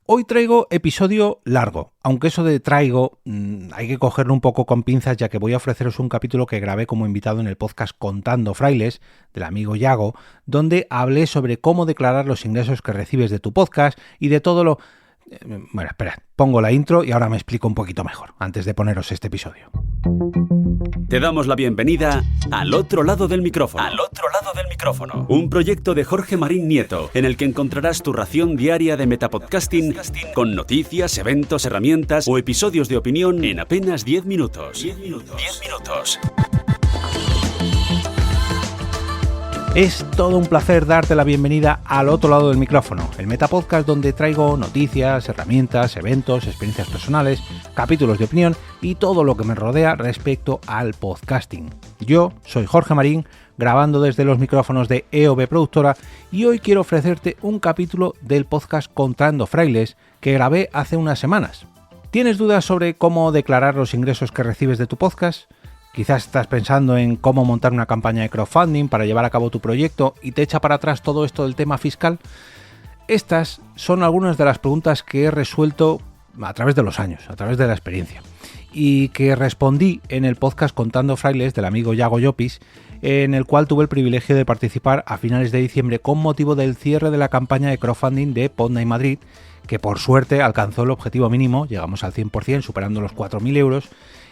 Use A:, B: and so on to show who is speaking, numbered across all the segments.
A: Hoy traigo episodio largo, aunque eso de traigo hay que cogerlo un poco con pinzas, ya que voy a ofreceros un capítulo que grabé como invitado en el podcast Contando Frailes, del amigo Yago, donde hablé sobre cómo declarar los ingresos que recibes de tu podcast y de todo lo... Bueno, espera, pongo la intro y ahora me explico un poquito mejor, antes de poneros este episodio.
B: Te damos la bienvenida al otro lado del micrófono. Al otro lado del micrófono. Un proyecto de Jorge Marín Nieto, en el que encontrarás tu ración diaria de metapodcasting con noticias, eventos, herramientas o episodios de opinión en apenas 10 minutos. 10 minutos.
A: Es todo un placer darte la bienvenida al otro lado del micrófono, el Metapodcast donde traigo noticias, herramientas, eventos, experiencias personales, capítulos de opinión y todo lo que me rodea respecto al podcasting. Yo soy Jorge Marín, grabando desde los micrófonos de EOB Productora, y hoy quiero ofrecerte un capítulo del podcast Contando Frailes que grabé hace unas semanas. ¿Tienes dudas sobre cómo declarar los ingresos que recibes de tu podcast? Quizás estás pensando en cómo montar una campaña de crowdfunding para llevar a cabo tu proyecto y te echa para atrás todo esto del tema fiscal. Estas son algunas de las preguntas que he resuelto a través de los años, a través de la experiencia, y que respondí en el podcast Contando Frailes del amigo Yago Llopis, en el cual tuve el privilegio de participar a finales de diciembre con motivo del cierre de la campaña de crowdfunding de Podnight Madrid, que por suerte alcanzó el objetivo mínimo, llegamos al 100%, superando los 4.000 euros,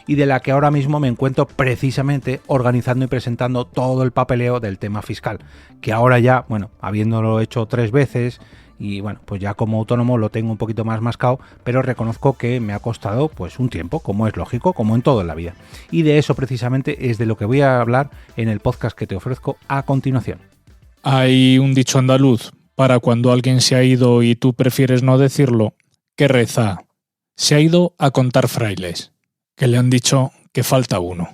A: y de la que ahora mismo me encuentro precisamente organizando y presentando todo el papeleo del tema fiscal, que ahora ya, bueno, habiéndolo hecho 3 veces, y bueno, pues ya como autónomo lo tengo un poquito más mascado, pero reconozco que me ha costado pues un tiempo, como es lógico, como en todo en la vida. Y de eso precisamente es de lo que voy a hablar en el podcast que te ofrezco a continuación.
C: Hay un dicho andaluz para cuando alguien se ha ido y tú prefieres no decirlo, que reza: se ha ido a contar frailes, que le han dicho que falta uno.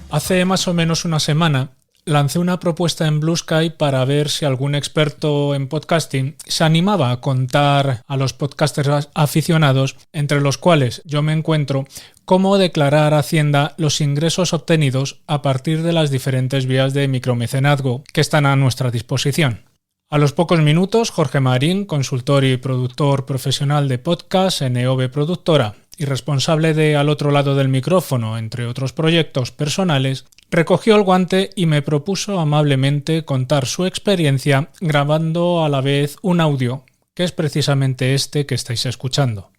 C: Hace más o menos una semana lancé una propuesta en Blue Sky para ver si algún experto en podcasting se animaba a contar a los podcasters aficionados, entre los cuales yo me encuentro, cómo declarar a Hacienda los ingresos obtenidos a partir de las diferentes vías de micromecenazgo que están a nuestra disposición. A los pocos minutos, Jorge Marín, consultor y productor profesional de podcast en EOB Productora y responsable de Al otro lado del micrófono, entre otros proyectos personales, recogió el guante y me propuso amablemente contar su experiencia grabando a la vez un audio, que es precisamente este que estáis escuchando.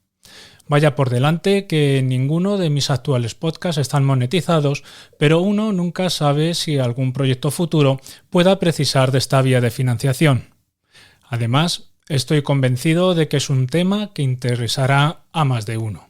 C: Vaya por delante que ninguno de mis actuales podcasts están monetizados, pero uno nunca sabe si algún proyecto futuro pueda precisar de esta vía de financiación. Además, estoy convencido de que es un tema que interesará a más de uno.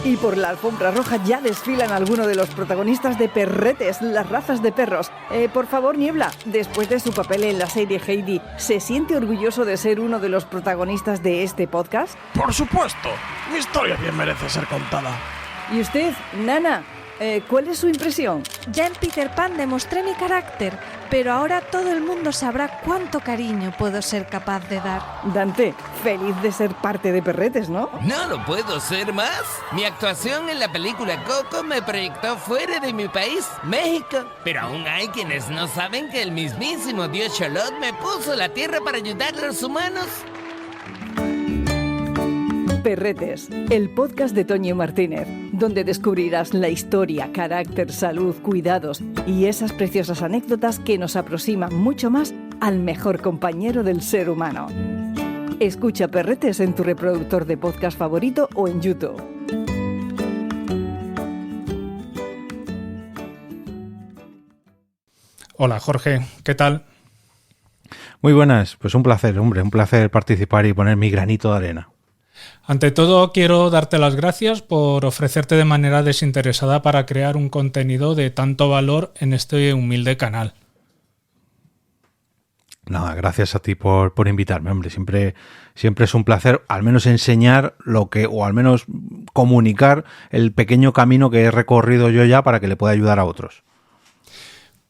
D: Y por la alfombra roja ya desfilan algunos de los protagonistas de Perretes, las razas de perros. Por favor, Niebla, después de su papel en la serie Heidi, ¿se siente orgulloso de ser uno de los protagonistas de este podcast?
E: Por supuesto, mi historia bien merece ser contada.
D: ¿Y usted, Nana? ¿Cuál es su impresión?
F: Ya en Peter Pan demostré mi carácter, pero ahora todo el mundo sabrá cuánto cariño puedo ser capaz de dar.
D: Dante, feliz de ser parte de Perretes, ¿no?
G: No lo puedo ser más. Mi actuación en la película Coco me proyectó fuera de mi país, México. Pero aún hay quienes no saben que el mismísimo Dios Cholot me puso la tierra para ayudar a los humanos.
D: Perretes, el podcast de Toño Martínez, donde descubrirás la historia, carácter, salud, cuidados y esas preciosas anécdotas que nos aproximan mucho más al mejor compañero del ser humano. Escucha Perretes en tu reproductor de podcast favorito o en YouTube.
C: Hola Jorge, ¿qué tal?
A: Muy buenas, pues un placer, hombre, un placer participar y poner mi granito de arena.
C: Ante todo, quiero darte las gracias por ofrecerte de manera desinteresada para crear un contenido de tanto valor en este humilde canal.
A: Nada, gracias a ti por invitarme, hombre. Siempre es un placer al menos enseñar o al menos comunicar el pequeño camino que he recorrido yo ya para que le pueda ayudar a otros.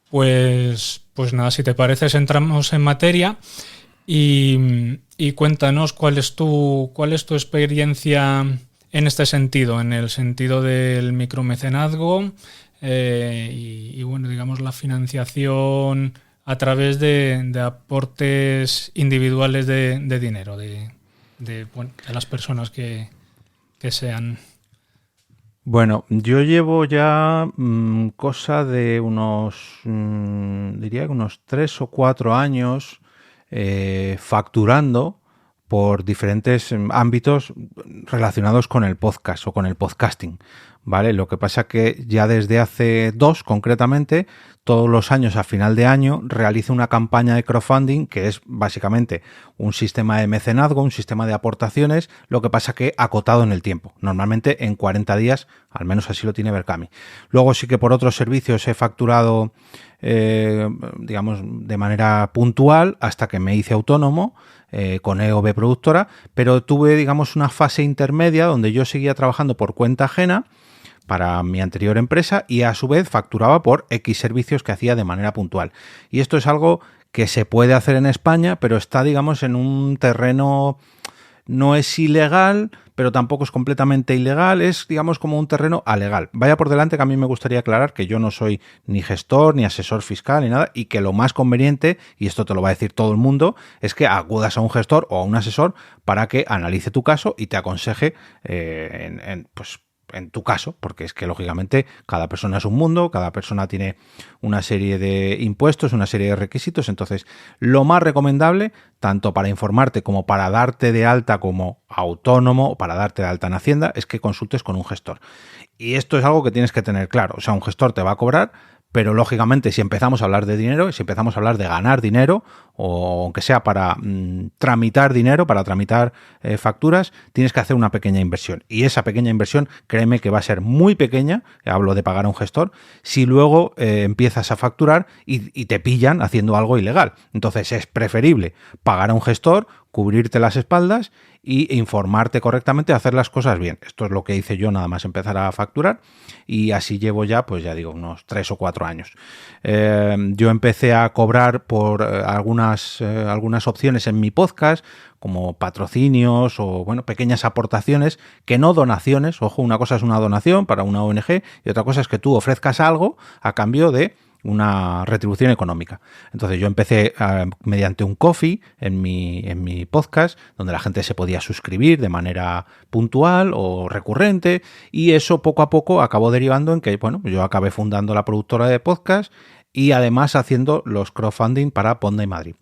C: Pues nada, si te parece, entramos en materia y cuéntanos cuál es tu experiencia en este sentido, en el sentido del micromecenazgo y bueno, digamos la financiación a través de aportes individuales de dinero de las personas que sean.
A: Bueno, yo llevo ya cosa de diría que unos 3 o 4 años facturando por diferentes ámbitos relacionados con el podcast o con el podcasting, ¿vale? Lo que pasa que ya desde hace 2 concretamente, todos los años a final de año realizo una campaña de crowdfunding que es básicamente un sistema de mecenazgo, un sistema de aportaciones, lo que pasa que acotado en el tiempo, normalmente en 40 días, al menos así lo tiene Berkami. Luego sí que por otros servicios he facturado, digamos, de manera puntual hasta que me hice autónomo, con EOB Productora, pero tuve, digamos, una fase intermedia donde yo seguía trabajando por cuenta ajena para mi anterior empresa y a su vez facturaba por X servicios que hacía de manera puntual. Y esto es algo que se puede hacer en España, pero está, digamos, en un terreno, no es ilegal, pero tampoco es completamente ilegal, es, digamos, como un terreno alegal. Vaya por delante que a mí me gustaría aclarar que yo no soy ni gestor, ni asesor fiscal, ni nada, y que lo más conveniente, y esto te lo va a decir todo el mundo, es que acudas a un gestor o a un asesor para que analice tu caso y te aconseje en tu caso, porque es que lógicamente cada persona es un mundo, cada persona tiene una serie de impuestos, una serie de requisitos, entonces lo más recomendable, tanto para informarte como para darte de alta como autónomo o para darte de alta en Hacienda, es que consultes con un gestor. Y esto es algo que tienes que tener claro, o sea, un gestor te va a cobrar, pero lógicamente si empezamos a hablar de dinero, si empezamos a hablar de ganar dinero, o aunque sea para tramitar dinero, para tramitar facturas, tienes que hacer una pequeña inversión. Y esa pequeña inversión, créeme que va a ser muy pequeña, hablo de pagar a un gestor, si luego empiezas a facturar y te pillan haciendo algo ilegal. Entonces es preferible pagar a un gestor, cubrirte las espaldas y informarte correctamente, hacer las cosas bien. Esto es lo que hice yo nada más empezar a facturar y así llevo ya, pues ya digo, unos 3 o 4 años. Yo empecé a cobrar por algunas opciones en mi podcast, como patrocinios o bueno, pequeñas aportaciones, que no donaciones. Ojo, una cosa es una donación para una ONG y otra cosa es que tú ofrezcas algo a cambio de una retribución económica. Entonces yo empecé mediante un Ko-fi en mi podcast, donde la gente se podía suscribir de manera puntual o recurrente, y eso poco a poco acabó derivando en que, bueno, yo acabé fundando la productora de podcast y además haciendo los crowdfunding para Podnight Madrid.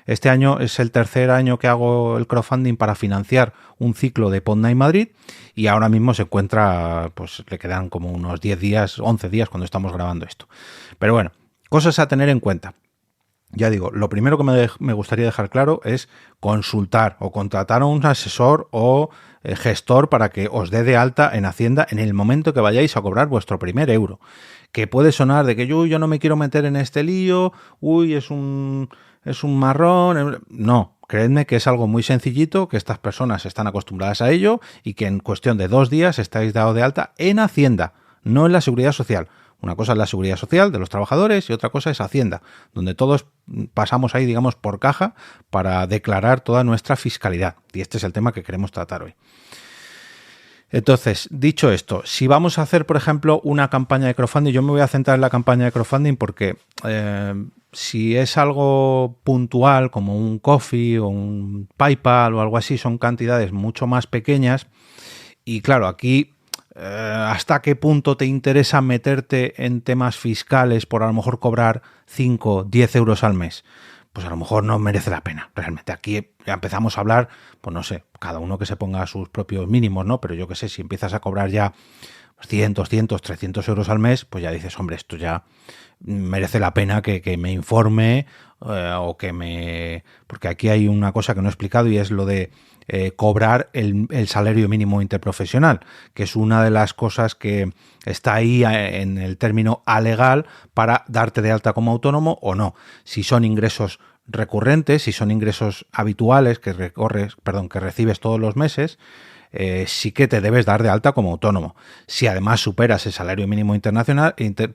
A: Este año es el tercer año que hago el crowdfunding para financiar un ciclo de Podnight Madrid y ahora mismo se encuentra, pues le quedan como unos 10 días, 11 días cuando estamos grabando esto. Pero bueno, cosas a tener en cuenta. Ya digo, lo primero que me gustaría dejar claro es consultar o contratar a un asesor o gestor para que os dé de alta en Hacienda en el momento que vayáis a cobrar vuestro primer euro. Que puede sonar de que yo no me quiero meter en este lío, es un marrón. No, creedme que es algo muy sencillito, que estas personas están acostumbradas a ello y que en cuestión de 2 días estáis dado de alta en Hacienda, no en la Seguridad Social. Una cosa es la Seguridad Social de los trabajadores y otra cosa es Hacienda, donde todos pasamos ahí, digamos, por caja para declarar toda nuestra fiscalidad. Y este es el tema que queremos tratar hoy. Entonces, dicho esto, si vamos a hacer, por ejemplo, una campaña de crowdfunding, yo me voy a centrar en la campaña de crowdfunding porque si es algo puntual como un Ko-fi o un PayPal o algo así, son cantidades mucho más pequeñas y claro, aquí ¿hasta qué punto te interesa meterte en temas fiscales por a lo mejor cobrar 5, 10 euros al mes? Pues a lo mejor no merece la pena. Realmente aquí ya empezamos a hablar, pues no sé, cada uno que se ponga sus propios mínimos, ¿no? Pero yo qué sé, si empiezas a cobrar ya 100, 200, 300 euros al mes, pues ya dices, hombre, esto ya merece la pena que me informe o que me... Porque aquí hay una cosa que no he explicado y es lo de cobrar el salario mínimo interprofesional, que es una de las cosas que está ahí en el término alegal para darte de alta como autónomo o no. Si son ingresos recurrentes, si son ingresos habituales que recibes todos los meses, sí que te debes dar de alta como autónomo. Si además superas el salario mínimo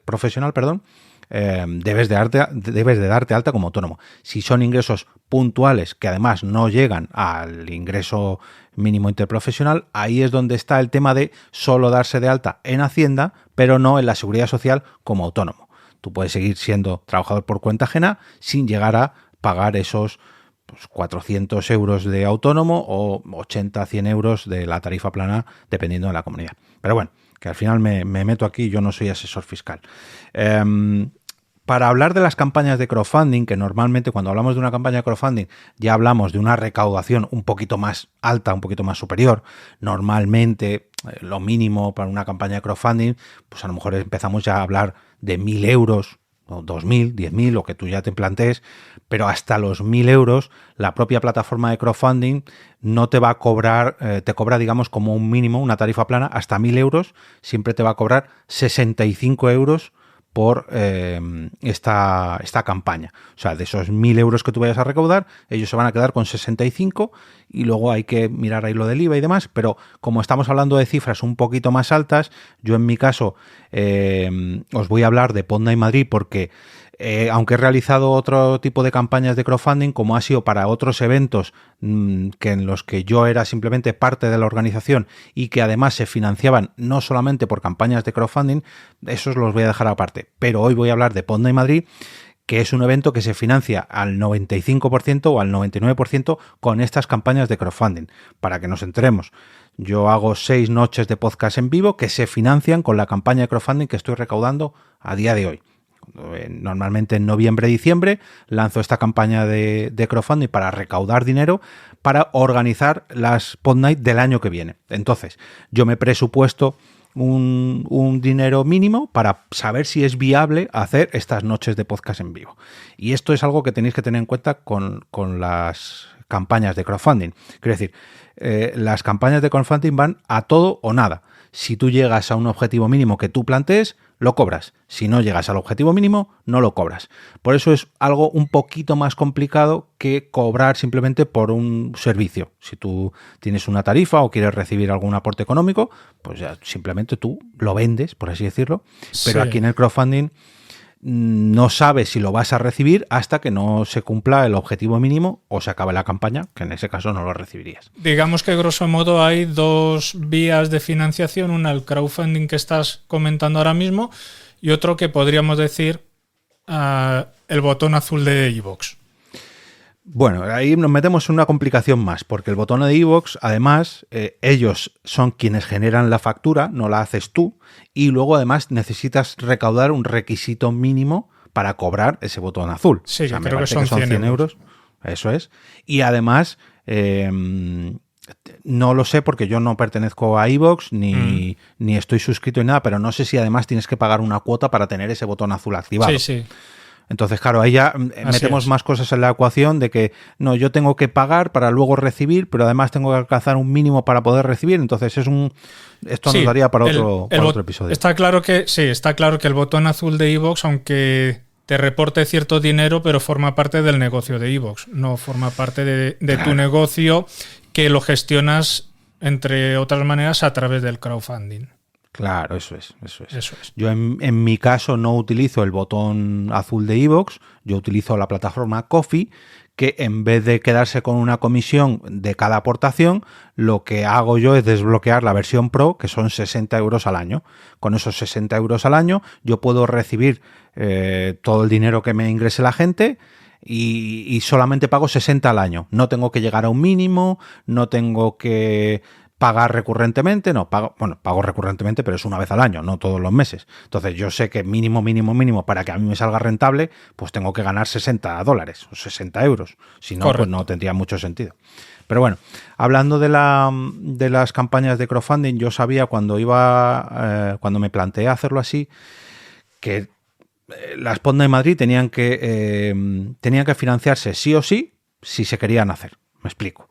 A: profesional, debes de darte alta como autónomo. Si son ingresos puntuales que además no llegan al ingreso mínimo interprofesional, ahí es donde está el tema de solo darse de alta en Hacienda, pero no en la Seguridad Social como autónomo. Tú puedes seguir siendo trabajador por cuenta ajena sin llegar a pagar esos 400 euros de autónomo o 80, 100 euros de la tarifa plana, dependiendo de la comunidad. Pero bueno, que al final me meto aquí, yo no soy asesor fiscal. Para hablar de las campañas de crowdfunding, que normalmente cuando hablamos de una campaña de crowdfunding ya hablamos de una recaudación un poquito más alta, un poquito más superior. Normalmente lo mínimo para una campaña de crowdfunding, pues a lo mejor empezamos ya a hablar de 1.000 euros, o 2.000, 10.000, lo que tú ya te plantees, pero hasta los 1.000 euros la propia plataforma de crowdfunding no te va a cobrar, te cobra digamos como un mínimo, una tarifa plana, hasta 1.000 euros, siempre te va a cobrar 65 euros por esta campaña. O sea, de esos 1.000 euros que tú vayas a recaudar, ellos se van a quedar con 65 y luego hay que mirar ahí lo del IVA y demás, pero como estamos hablando de cifras un poquito más altas, yo en mi caso os voy a hablar de Podnight Madrid porque aunque he realizado otro tipo de campañas de crowdfunding, como ha sido para otros eventos que en los que yo era simplemente parte de la organización y que además se financiaban no solamente por campañas de crowdfunding, esos los voy a dejar aparte. Pero hoy voy a hablar de Podnight Madrid, que es un evento que se financia al 95% o al 99% con estas campañas de crowdfunding. Para que nos enteremos, yo hago 6 noches de podcast en vivo que se financian con la campaña de crowdfunding que estoy recaudando a día de hoy. Normalmente en noviembre-diciembre lanzo esta campaña de crowdfunding para recaudar dinero para organizar las Podnight del año que viene. Entonces, yo me presupuesto un dinero mínimo para saber si es viable hacer estas noches de podcast en vivo. Y esto es algo que tenéis que tener en cuenta con las campañas de crowdfunding. Quiero decir, las campañas de crowdfunding van a todo o nada. Si tú llegas a un objetivo mínimo que tú plantees, lo cobras. Si no llegas al objetivo mínimo, no lo cobras. Por eso es algo un poquito más complicado que cobrar simplemente por un servicio. Si tú tienes una tarifa o quieres recibir algún aporte económico, pues ya simplemente tú lo vendes, por así decirlo. Pero sí, aquí en el crowdfunding no sabes si lo vas a recibir hasta que no se cumpla el objetivo mínimo o se acabe la campaña, que en ese caso no lo recibirías.
C: Digamos que grosso modo hay dos vías de financiación, una el crowdfunding que estás comentando ahora mismo y otro que podríamos decir el botón azul de iVoox.
A: Bueno, ahí nos metemos en una complicación más, porque el botón de iVoox, además, ellos son quienes generan la factura, no la haces tú, y luego además necesitas recaudar un requisito mínimo para cobrar ese botón azul.
C: Sí,
A: o sea,
C: creo que son 100 euros.
A: Eso es. Y además, no lo sé porque yo no pertenezco a iVoox ni estoy suscrito ni nada, pero no sé si además tienes que pagar una cuota para tener ese botón azul activado.
C: Sí, sí.
A: Entonces, claro, ahí ya metemos más cosas en la ecuación de que no, yo tengo que pagar para luego recibir, pero además tengo que alcanzar un mínimo para poder recibir. Entonces esto nos daría para otro episodio.
C: Está claro que el botón azul de iVoox, aunque te reporte cierto dinero, pero forma parte del negocio de iVoox, no forma parte de tu negocio que lo gestionas, entre otras maneras, a través del crowdfunding.
A: Claro, eso es. Yo en mi caso no utilizo el botón azul de iVoox, yo utilizo la plataforma Ko-fi, que en vez de quedarse con una comisión de cada aportación, lo que hago yo es desbloquear la versión Pro, que son 60 euros al año. Con esos 60 euros al año yo puedo recibir todo el dinero que me ingrese la gente y solamente pago 60 al año. No tengo que llegar a un mínimo, no tengo que pagar recurrentemente, pago recurrentemente, pero es una vez al año, no todos los meses. Entonces yo sé que mínimo, para que a mí me salga rentable, pues tengo que ganar $60 o 60 euros. Si no, pues no tendría mucho sentido. Pero bueno, hablando de las campañas de crowdfunding, yo sabía cuando me planteé hacerlo así, que las Podnight Madrid tenían que financiarse sí o sí si se querían hacer. Me explico.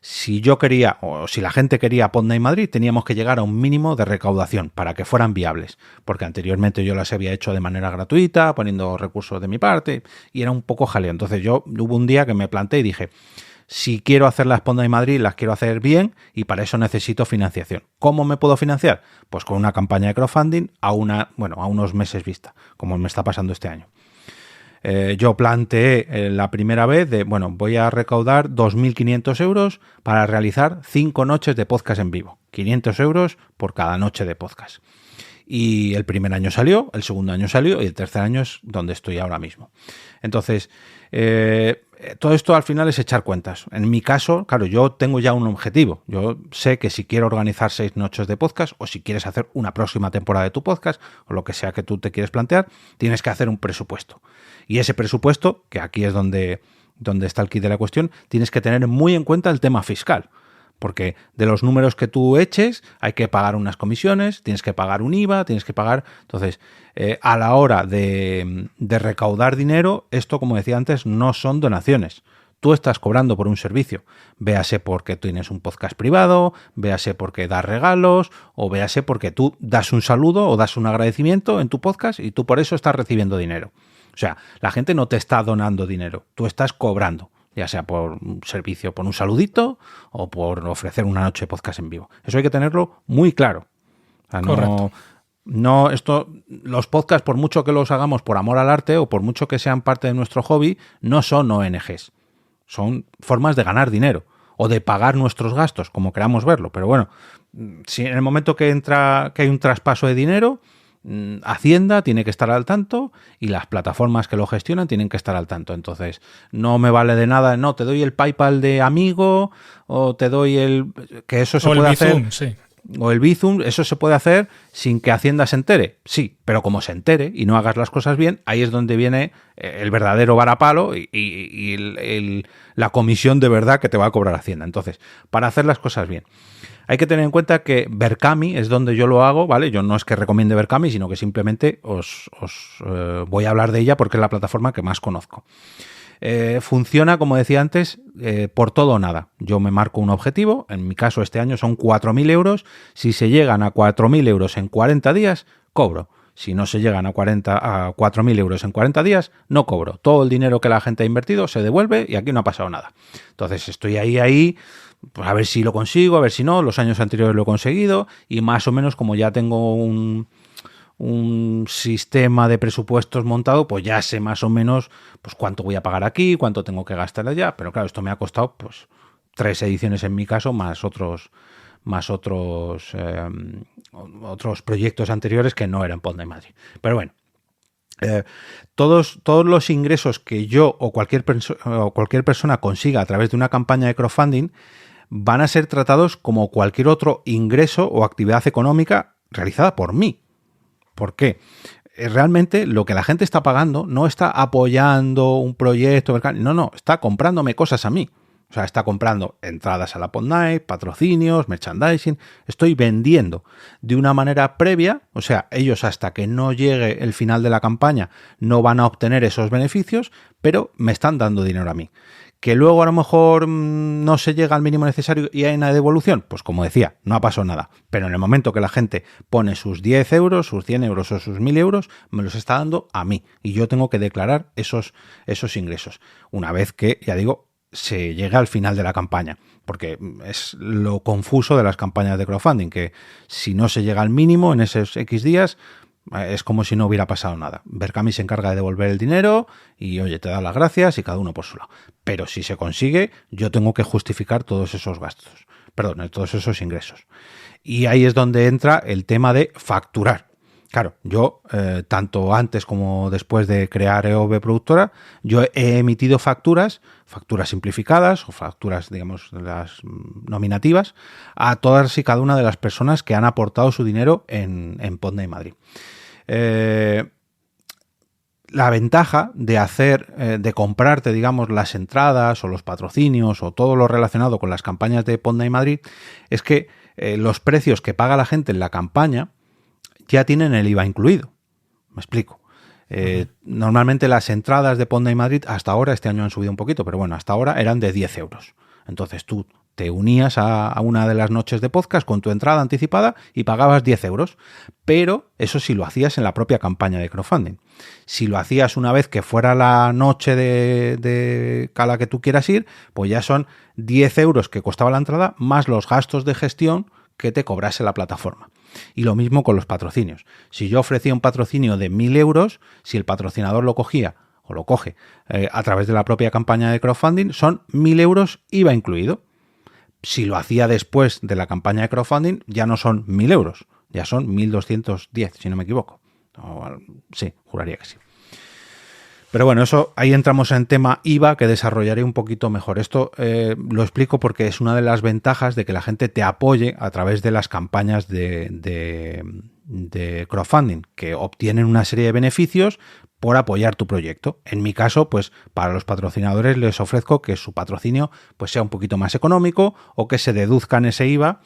A: si yo quería, o si la gente quería Podnight Madrid, teníamos que llegar a un mínimo de recaudación para que fueran viables, porque anteriormente yo las había hecho de manera gratuita, poniendo recursos de mi parte, y era un poco jaleo. Entonces hubo un día que me planteé y dije, si quiero hacer las Podnight Madrid, las quiero hacer bien, y para eso necesito financiación. ¿Cómo me puedo financiar? Pues con una campaña de crowdfunding a unos meses vista, como me está pasando este año. Yo planteé la primera vez voy a recaudar 2.500 euros para realizar 5 noches de podcast en vivo. 500 euros por cada noche de podcast. Y el primer año salió, el segundo año salió y el tercer año es donde estoy ahora mismo. Entonces, todo esto al final es echar cuentas. En mi caso, claro, yo tengo ya un objetivo. Yo sé que si quiero organizar 6 noches de podcast o si quieres hacer una próxima temporada de tu podcast o lo que sea que tú te quieres plantear, tienes que hacer un presupuesto. Y ese presupuesto, que aquí es donde está el quid de la cuestión, tienes que tener muy en cuenta el tema fiscal. Porque de los números que tú eches hay que pagar unas comisiones, tienes que pagar un IVA, tienes que pagar... Entonces, a la hora de recaudar dinero, esto, como decía antes, no son donaciones. Tú estás cobrando por un servicio. Véase porque tienes un podcast privado, véase porque das regalos, o véase porque tú das un saludo o das un agradecimiento en tu podcast y tú por eso estás recibiendo dinero. O sea, la gente no te está donando dinero, tú estás cobrando. Ya sea por un servicio, por un saludito o por ofrecer una noche de podcast en vivo. Eso hay que tenerlo muy claro. O sea,
C: Correcto.
A: Los podcasts, por mucho que los hagamos por amor al arte o por mucho que sean parte de nuestro hobby, no son ONGs. Son formas de ganar dinero o de pagar nuestros gastos, como queramos verlo. Pero bueno, si en el momento que hay un traspaso de dinero, Hacienda tiene que estar al tanto y las plataformas que lo gestionan tienen que estar al tanto. Entonces, no me vale de nada, no, te doy el PayPal de amigo o te doy que eso se puede hacer.
C: Bizum, sí.
A: O el Bizum, eso se puede hacer sin que Hacienda se entere. Sí, pero como se entere y no hagas las cosas bien, ahí es donde viene el verdadero varapalo y la comisión de verdad que te va a cobrar Hacienda. Entonces, para hacer las cosas bien, hay que tener en cuenta que Berkami es donde yo lo hago, ¿vale? Yo no es que recomiende Berkami, sino que simplemente os voy a hablar de ella porque es la plataforma que más conozco. Funciona, como decía antes, por todo o nada. Yo me marco un objetivo, en mi caso este año son 4.000 euros. Si se llegan a 4.000 euros en 40 días, cobro. Si no se llegan a 4.000 euros en 40 días, no cobro. Todo el dinero que la gente ha invertido se devuelve y aquí no ha pasado nada. Entonces estoy ahí, pues a ver si lo consigo, a ver si no. Los años anteriores lo he conseguido y más o menos como ya tengo un sistema de presupuestos montado, pues ya sé más o menos pues cuánto voy a pagar aquí, cuánto tengo que gastar allá. Pero claro, esto me ha costado pues 3 ediciones en mi caso, más otros proyectos anteriores que no eran Podnight Madrid. Pero bueno, todos los ingresos que yo o cualquier persona consiga a través de una campaña de crowdfunding van a ser tratados como cualquier otro ingreso o actividad económica realizada por mí. ¿Por qué? Realmente lo que la gente está pagando no está apoyando un proyecto, no, está comprándome cosas a mí. O sea, está comprando entradas a la Podnight, patrocinios, merchandising. Estoy vendiendo de una manera previa, o sea, ellos hasta que no llegue el final de la campaña no van a obtener esos beneficios, pero me están dando dinero a mí. Que luego a lo mejor no se llega al mínimo necesario y hay una devolución, pues como decía, no ha pasado nada. Pero en el momento que la gente pone sus 10 euros, sus 100 euros o sus 1.000 euros, me los está dando a mí. Y yo tengo que declarar esos ingresos. Una vez que, ya digo, se llega al final de la campaña. Porque es lo confuso de las campañas de crowdfunding, que si no se llega al mínimo en esos X días, es como si no hubiera pasado nada. Berkami se encarga de devolver el dinero y, oye, te da las gracias y cada uno por su lado. Pero si se consigue, yo tengo que justificar todos esos gastos. Perdón, todos esos ingresos. Y ahí es donde entra el tema de facturar. Claro, yo, tanto antes como después de crear EOB Productora, yo he emitido facturas simplificadas o facturas, digamos, las nominativas, a todas y cada una de las personas que han aportado su dinero en Podnight Madrid. La ventaja de comprarte, digamos, las entradas o los patrocinios o todo lo relacionado con las campañas de Podnight Madrid es que los precios que paga la gente en la campaña ya tienen el IVA incluido. Me explico. Normalmente las entradas de Podnight Madrid hasta ahora, este año han subido un poquito, pero bueno, hasta ahora eran de 10 euros. Entonces tú te unías a una de las noches de podcast con tu entrada anticipada y pagabas 10 euros. Pero eso sí lo hacías en la propia campaña de crowdfunding. Si lo hacías una vez que fuera la noche de a la que tú quieras ir, pues ya son 10 euros que costaba la entrada más los gastos de gestión que te cobrase la plataforma. Y lo mismo con los patrocinios. Si yo ofrecía un patrocinio de 1.000 euros, si el patrocinador lo cogía o lo coge a través de la propia campaña de crowdfunding, son 1.000 euros IVA incluido. Si lo hacía después de la campaña de crowdfunding, ya no son 1.000 euros, ya son 1.210, si no me equivoco. Sí, juraría que sí. Pero bueno, eso ahí entramos en tema IVA, que desarrollaré un poquito mejor. Esto lo explico porque es una de las ventajas de que la gente te apoye a través de las campañas de crowdfunding, que obtienen una serie de beneficios por apoyar tu proyecto. En mi caso, pues para los patrocinadores les ofrezco que su patrocinio pues sea un poquito más económico o que se deduzcan ese IVA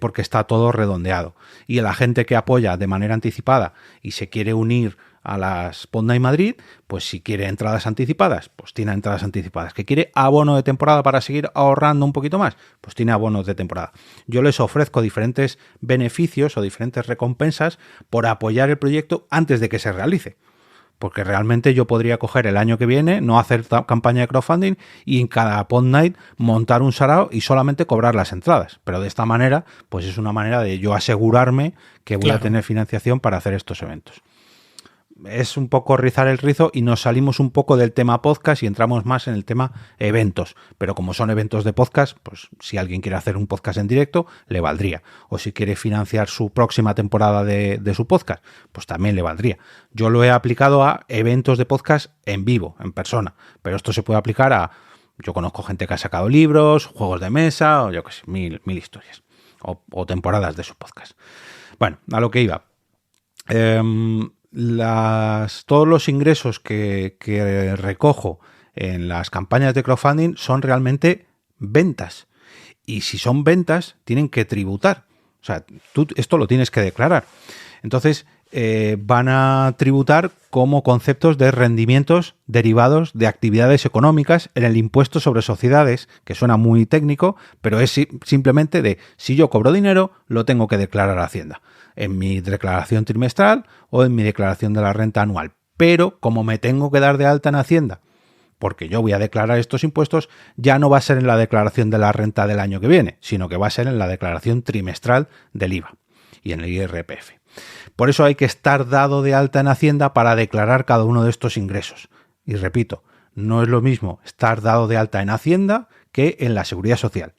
A: porque está todo redondeado. Y a la gente que apoya de manera anticipada y se quiere unir a las PodNight Madrid, pues si quiere entradas anticipadas, pues tiene entradas anticipadas. ¿Que quiere abono de temporada para seguir ahorrando un poquito más? Pues tiene abonos de temporada. Yo les ofrezco diferentes beneficios o diferentes recompensas por apoyar el proyecto antes de que se realice. Porque realmente yo podría coger el año que viene, no hacer campaña de crowdfunding y en cada PodNight montar un sarao y solamente cobrar las entradas. Pero de esta manera, pues es una manera de yo asegurarme que voy a tener financiación para hacer estos eventos. Es un poco rizar el rizo y nos salimos un poco del tema podcast y entramos más en el tema eventos. Pero como son eventos de podcast, pues si alguien quiere hacer un podcast en directo, le valdría. O si quiere financiar su próxima temporada de su podcast, pues también le valdría. Yo lo he aplicado a eventos de podcast en vivo, en persona. Pero esto se puede aplicar a... Yo conozco gente que ha sacado libros, juegos de mesa, o yo qué sé, mil historias. O temporadas de su podcast. Bueno, a lo que iba. Todos los ingresos que recojo en las campañas de crowdfunding son realmente ventas. Y si son ventas, tienen que tributar. O sea, tú esto lo tienes que declarar. Entonces, van a tributar como conceptos de rendimientos derivados de actividades económicas en el impuesto sobre sociedades, que suena muy técnico, pero es simplemente de si yo cobro dinero, lo tengo que declarar a Hacienda. En mi declaración trimestral o en mi declaración de la renta anual. Pero como me tengo que dar de alta en Hacienda, porque yo voy a declarar estos impuestos, ya no va a ser en la declaración de la renta del año que viene, sino que va a ser en la declaración trimestral del IVA y en el IRPF. Por eso hay que estar dado de alta en Hacienda para declarar cada uno de estos ingresos. Y repito, no es lo mismo estar dado de alta en Hacienda que en la Seguridad Social.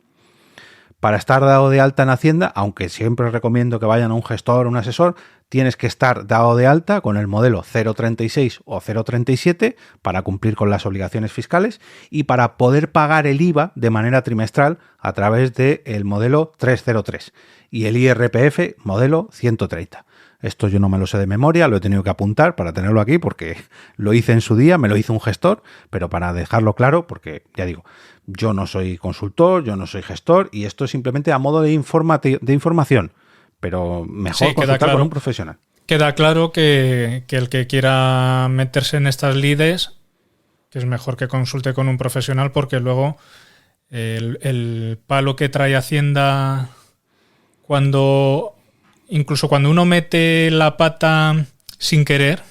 A: Para estar dado de alta en Hacienda, aunque siempre recomiendo que vayan a un gestor o un asesor, tienes que estar dado de alta con el modelo 036 o 037 para cumplir con las obligaciones fiscales y para poder pagar el IVA de manera trimestral a través del modelo 303 y el IRPF modelo 130. Esto yo no me lo sé de memoria, lo he tenido que apuntar para tenerlo aquí porque lo hice en su día, me lo hizo un gestor, pero para dejarlo claro, porque ya digo, yo no soy consultor, yo no soy gestor y esto es simplemente a modo de información, pero mejor consultar con un profesional.
C: Queda claro que el que quiera meterse en estas lides, que es mejor que consulte con un profesional porque luego el palo que trae Hacienda incluso cuando uno mete la pata sin querer,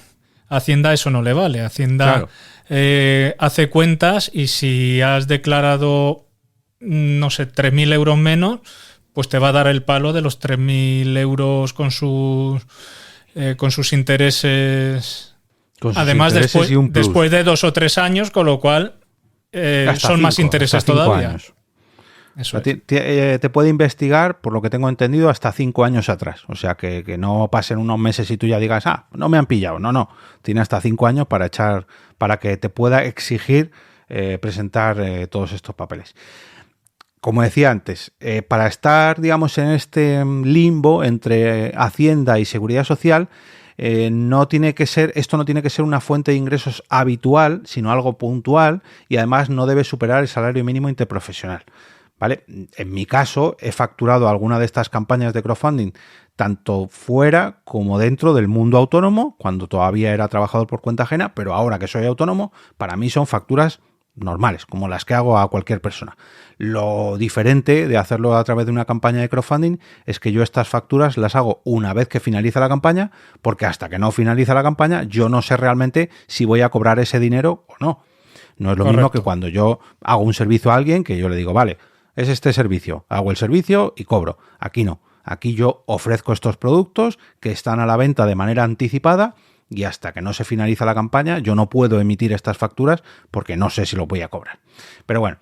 C: a Hacienda eso no le vale. Hacienda hace cuentas y si has declarado, no sé, 3.000 euros menos, pues te va a dar el palo de los 3.000 euros con sus intereses. Además, después de 2 o 3 años, con lo cual son más intereses todavía.
A: Eso te puede investigar, por lo que tengo entendido, hasta 5 años atrás. O sea, que no pasen unos meses y tú ya digas, no me han pillado. No. Tiene hasta 5 años para que te pueda exigir presentar todos estos papeles. Como decía antes, para estar, digamos, en este limbo entre Hacienda y Seguridad Social, esto no tiene que ser una fuente de ingresos habitual, sino algo puntual y además no debe superar el salario mínimo interprofesional. ¿Vale? En mi caso, he facturado alguna de estas campañas de crowdfunding tanto fuera como dentro del mundo autónomo, cuando todavía era trabajador por cuenta ajena, pero ahora que soy autónomo, para mí son facturas normales, como las que hago a cualquier persona. Lo diferente de hacerlo a través de una campaña de crowdfunding es que yo estas facturas las hago una vez que finaliza la campaña, porque hasta que no finaliza la campaña yo no sé realmente si voy a cobrar ese dinero o no. No es lo mismo que cuando yo hago un servicio a alguien que yo le digo, vale, es este servicio, hago el servicio y cobro. Aquí no. Aquí yo ofrezco estos productos que están a la venta de manera anticipada y hasta que no se finaliza la campaña yo no puedo emitir estas facturas porque no sé si lo voy a cobrar. Pero bueno,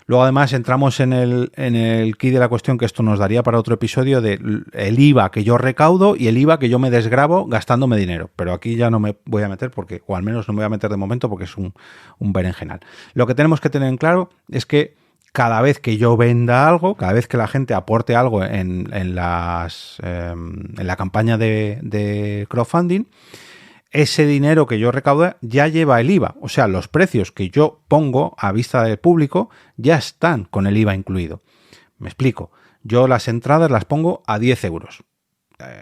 A: luego además entramos en el quid de la cuestión, que esto nos daría para otro episodio, del IVA que yo recaudo y el IVA que yo me desgravo gastándome dinero. Pero aquí ya no me voy a meter, porque, o al menos no me voy a meter de momento, porque es un berenjenal. Lo que tenemos que tener en claro es que cada vez que yo venda algo, cada vez que la gente aporte algo en la campaña de crowdfunding, ese dinero que yo recaudo ya lleva el IVA. O sea, los precios que yo pongo a vista del público ya están con el IVA incluido. Me explico. Yo las entradas las pongo a 10 euros.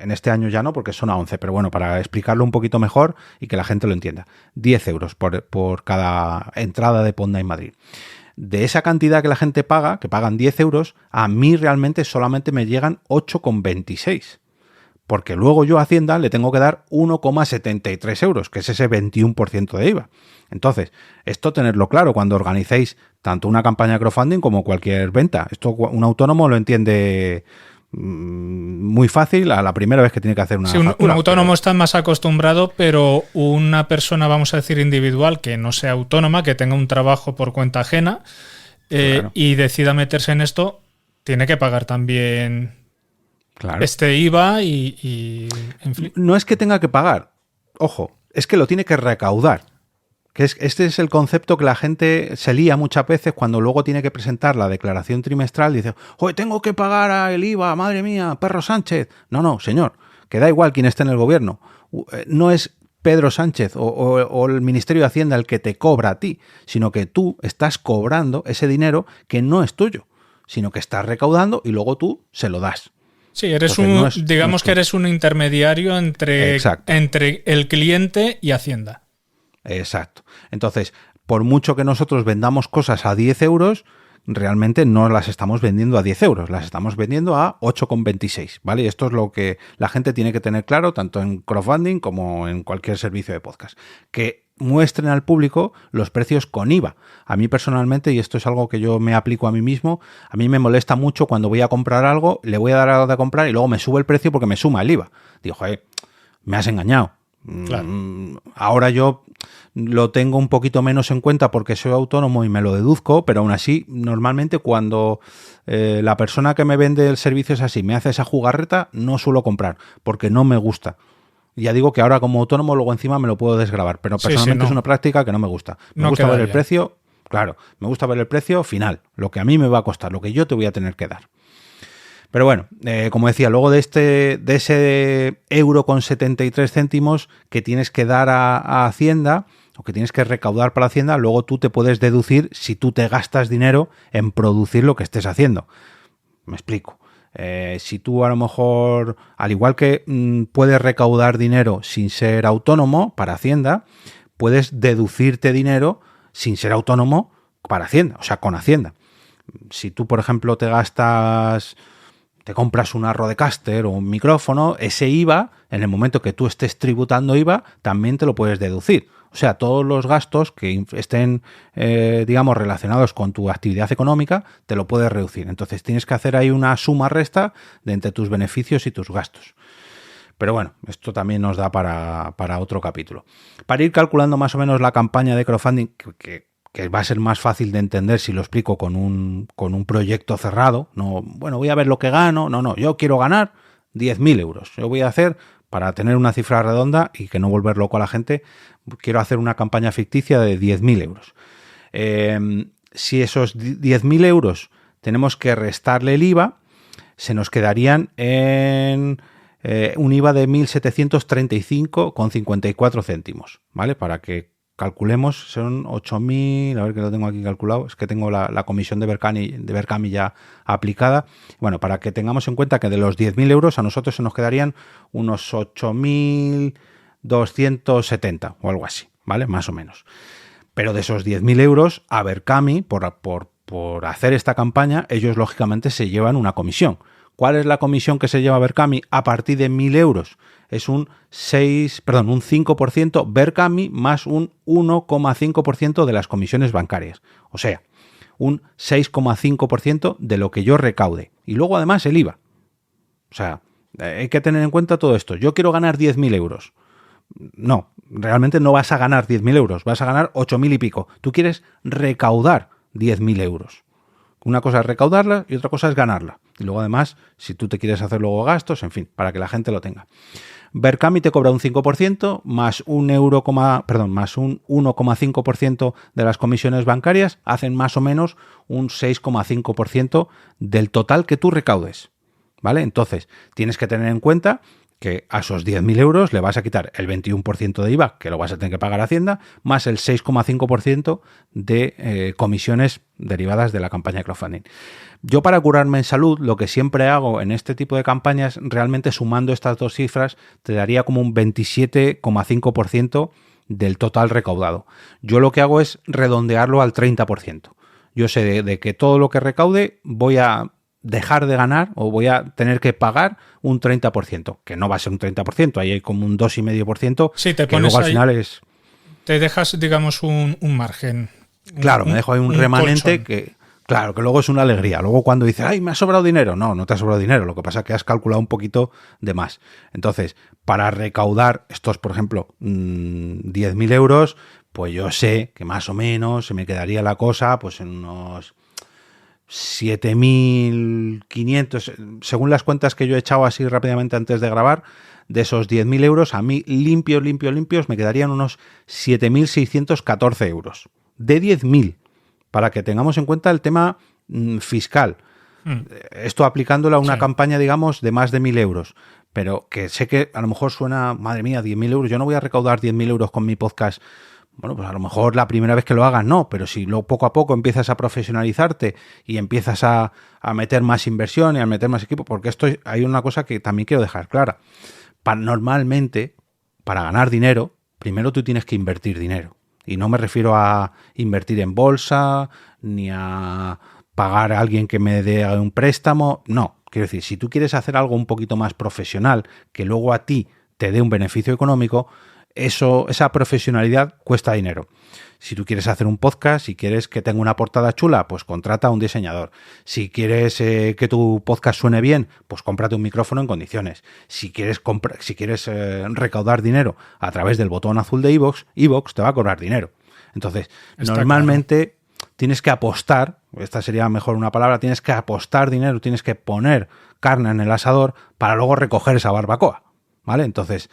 A: En este año ya no, porque son a 11, pero bueno, para explicarlo un poquito mejor y que la gente lo entienda. 10 euros por cada entrada de Ponda en Madrid. De esa cantidad que la gente paga, que pagan 10 euros, a mí realmente solamente me llegan 8,26. Porque luego yo a Hacienda le tengo que dar 1,73 euros, que es ese 21% de IVA. Entonces, esto tenerlo claro cuando organicéis tanto una campaña de crowdfunding como cualquier venta. Esto un autónomo lo entiende muy fácil a la primera vez que tiene que hacer una factura.
C: Un autónomo está más acostumbrado, pero una persona, vamos a decir, individual, que no sea autónoma, que tenga un trabajo por cuenta ajena claro, y decida meterse en esto, tiene que pagar también este IVA y en fin.
A: No es que tenga que pagar, ojo, es que lo tiene que recaudar. Este es el concepto que la gente se lía muchas veces cuando luego tiene que presentar la declaración trimestral y dice, oye, tengo que pagar el IVA, madre mía, Pedro Sánchez. No, señor, que da igual quién esté en el gobierno. No es Pedro Sánchez o el Ministerio de Hacienda el que te cobra a ti, sino que tú estás cobrando ese dinero que no es tuyo, sino que estás recaudando y luego tú se lo das.
C: Sí, eres digamos que eres un intermediario entre el cliente y Hacienda.
A: Exacto. Entonces, por mucho que nosotros vendamos cosas a 10 euros, realmente no las estamos vendiendo a 10 euros, las estamos vendiendo a 8,26, ¿vale? Y esto es lo que la gente tiene que tener claro, tanto en crowdfunding como en cualquier servicio de podcast. Que muestren al público los precios con IVA. A mí personalmente, y esto es algo que yo me aplico a mí mismo, a mí me molesta mucho cuando voy a comprar algo, le voy a dar algo de comprar y luego me sube el precio porque me suma el IVA. Digo, joder, me has engañado. Claro. Ahora yo lo tengo un poquito menos en cuenta porque soy autónomo y me lo deduzco, pero aún así, normalmente cuando la persona que me vende el servicio es así, me hace esa jugarreta, no suelo comprar porque no me gusta. Ya digo que ahora como autónomo luego encima me lo puedo desgravar, pero personalmente es una práctica que no me gusta. Me gusta ver el precio, claro, me gusta ver el precio final, lo que a mí me va a costar, lo que yo te voy a tener que dar. Pero bueno, como decía, luego de ese euro con 73 céntimos que tienes que dar a Hacienda o que tienes que recaudar para Hacienda, luego tú te puedes deducir si tú te gastas dinero en producir lo que estés haciendo. Me explico. Si tú a lo mejor, al igual que puedes recaudar dinero sin ser autónomo para Hacienda, puedes deducirte dinero sin ser autónomo para Hacienda, o sea, con Hacienda. Si tú, por ejemplo, te compras una Rodecaster o un micrófono, ese IVA, en el momento que tú estés tributando IVA, también te lo puedes deducir. O sea, todos los gastos que estén, digamos, relacionados con tu actividad económica, te lo puedes reducir. Entonces tienes que hacer ahí una suma-resta de entre tus beneficios y tus gastos. Pero bueno, esto también nos da para otro capítulo. Para ir calculando más o menos la campaña de crowdfunding, que va a ser más fácil de entender si lo explico con un proyecto cerrado. No, bueno, voy a ver lo que gano. No, yo quiero ganar 10.000 euros. Yo voy a hacer, para tener una cifra redonda y que no volver loco a la gente, quiero hacer una campaña ficticia de 10.000 euros. Si esos 10.000 euros tenemos que restarle el IVA, se nos quedarían en un IVA de 1.735,54 céntimos, ¿vale? Para que calculemos, son 8.000, a ver que lo tengo aquí calculado, es que tengo la comisión de Berkami ya aplicada. Bueno, para que tengamos en cuenta que de los 10.000 euros a nosotros se nos quedarían unos 8.270 o algo así, ¿vale? Más o menos. Pero de esos 10.000 euros, a Berkami, por hacer esta campaña, ellos lógicamente se llevan una comisión. ¿Cuál es la comisión que se lleva Berkami a partir de 1.000 euros? Es un 5% Berkami más un 1,5% de las comisiones bancarias. O sea, un 6,5% de lo que yo recaude. Y luego además el IVA. O sea, hay que tener en cuenta todo esto. Yo quiero ganar 10.000 euros. No, realmente no vas a ganar 10.000 euros, vas a ganar 8.000 y pico. Tú quieres recaudar 10.000 euros. Una cosa es recaudarla y otra cosa es ganarla. Y luego además, si tú te quieres hacer luego gastos, en fin, para que la gente lo tenga. Berkami te cobra un 5% más un 1,5% de las comisiones bancarias, hacen más o menos un 6,5% del total que tú recaudes. ¿Vale? Entonces, tienes que tener en cuenta que a esos 10.000 euros le vas a quitar el 21% de IVA, que lo vas a tener que pagar a Hacienda, más el 6,5% de comisiones derivadas de la campaña de crowdfunding. Yo, para curarme en salud, lo que siempre hago en este tipo de campañas, realmente sumando estas dos cifras, te daría como un 27,5% del total recaudado. Yo lo que hago es redondearlo al 30%. Yo sé de que todo lo que recaude voy a dejar de ganar o voy a tener que pagar un 30%, que no va a ser un 30%, ahí hay como un 2,5%,
C: sí, te
A: que
C: pones
A: luego al
C: ahí,
A: final es...
C: Te dejas, digamos, un margen.
A: Claro, me dejo ahí un remanente
C: colchón.
A: Claro, que luego es una alegría. Luego cuando dices, ¡ay, me ha sobrado dinero! No, no te ha sobrado dinero, lo que pasa es que has calculado un poquito de más. Entonces, para recaudar estos, por ejemplo, 10.000 euros, pues yo sé que más o menos se me quedaría la cosa pues en unos 7.500, según las cuentas que yo he echado así rápidamente antes de grabar, de esos 10.000 euros, a mí limpios, me quedarían unos 7.614 euros. De 10.000, para que tengamos en cuenta el tema fiscal. Esto aplicándolo a una campaña, digamos, de más de 1.000 euros. Pero que sé que a lo mejor suena, madre mía, 10.000 euros. Yo no voy a recaudar 10.000 euros con mi podcast. Bueno, pues a lo mejor la primera vez que lo hagas no, pero si luego poco a poco empiezas a profesionalizarte y empiezas a meter más inversión y a meter más equipo, porque hay una cosa que también quiero dejar clara. Normalmente, para ganar dinero, primero tú tienes que invertir dinero. Y no me refiero a invertir en bolsa, ni a pagar a alguien que me dé un préstamo. No, quiero decir, si tú quieres hacer algo un poquito más profesional, que luego a ti te dé un beneficio económico, esa profesionalidad cuesta dinero. Si tú quieres hacer un podcast, si quieres que tenga una portada chula, pues contrata a un diseñador. Si quieres que tu podcast suene bien, pues cómprate un micrófono en condiciones. Si quieres recaudar dinero a través del botón azul de iVoox te va a cobrar dinero. Entonces, normalmente tienes que apostar, esta sería mejor una palabra, tienes que apostar dinero, tienes que poner carne en el asador para luego recoger esa barbacoa, ¿vale? Entonces,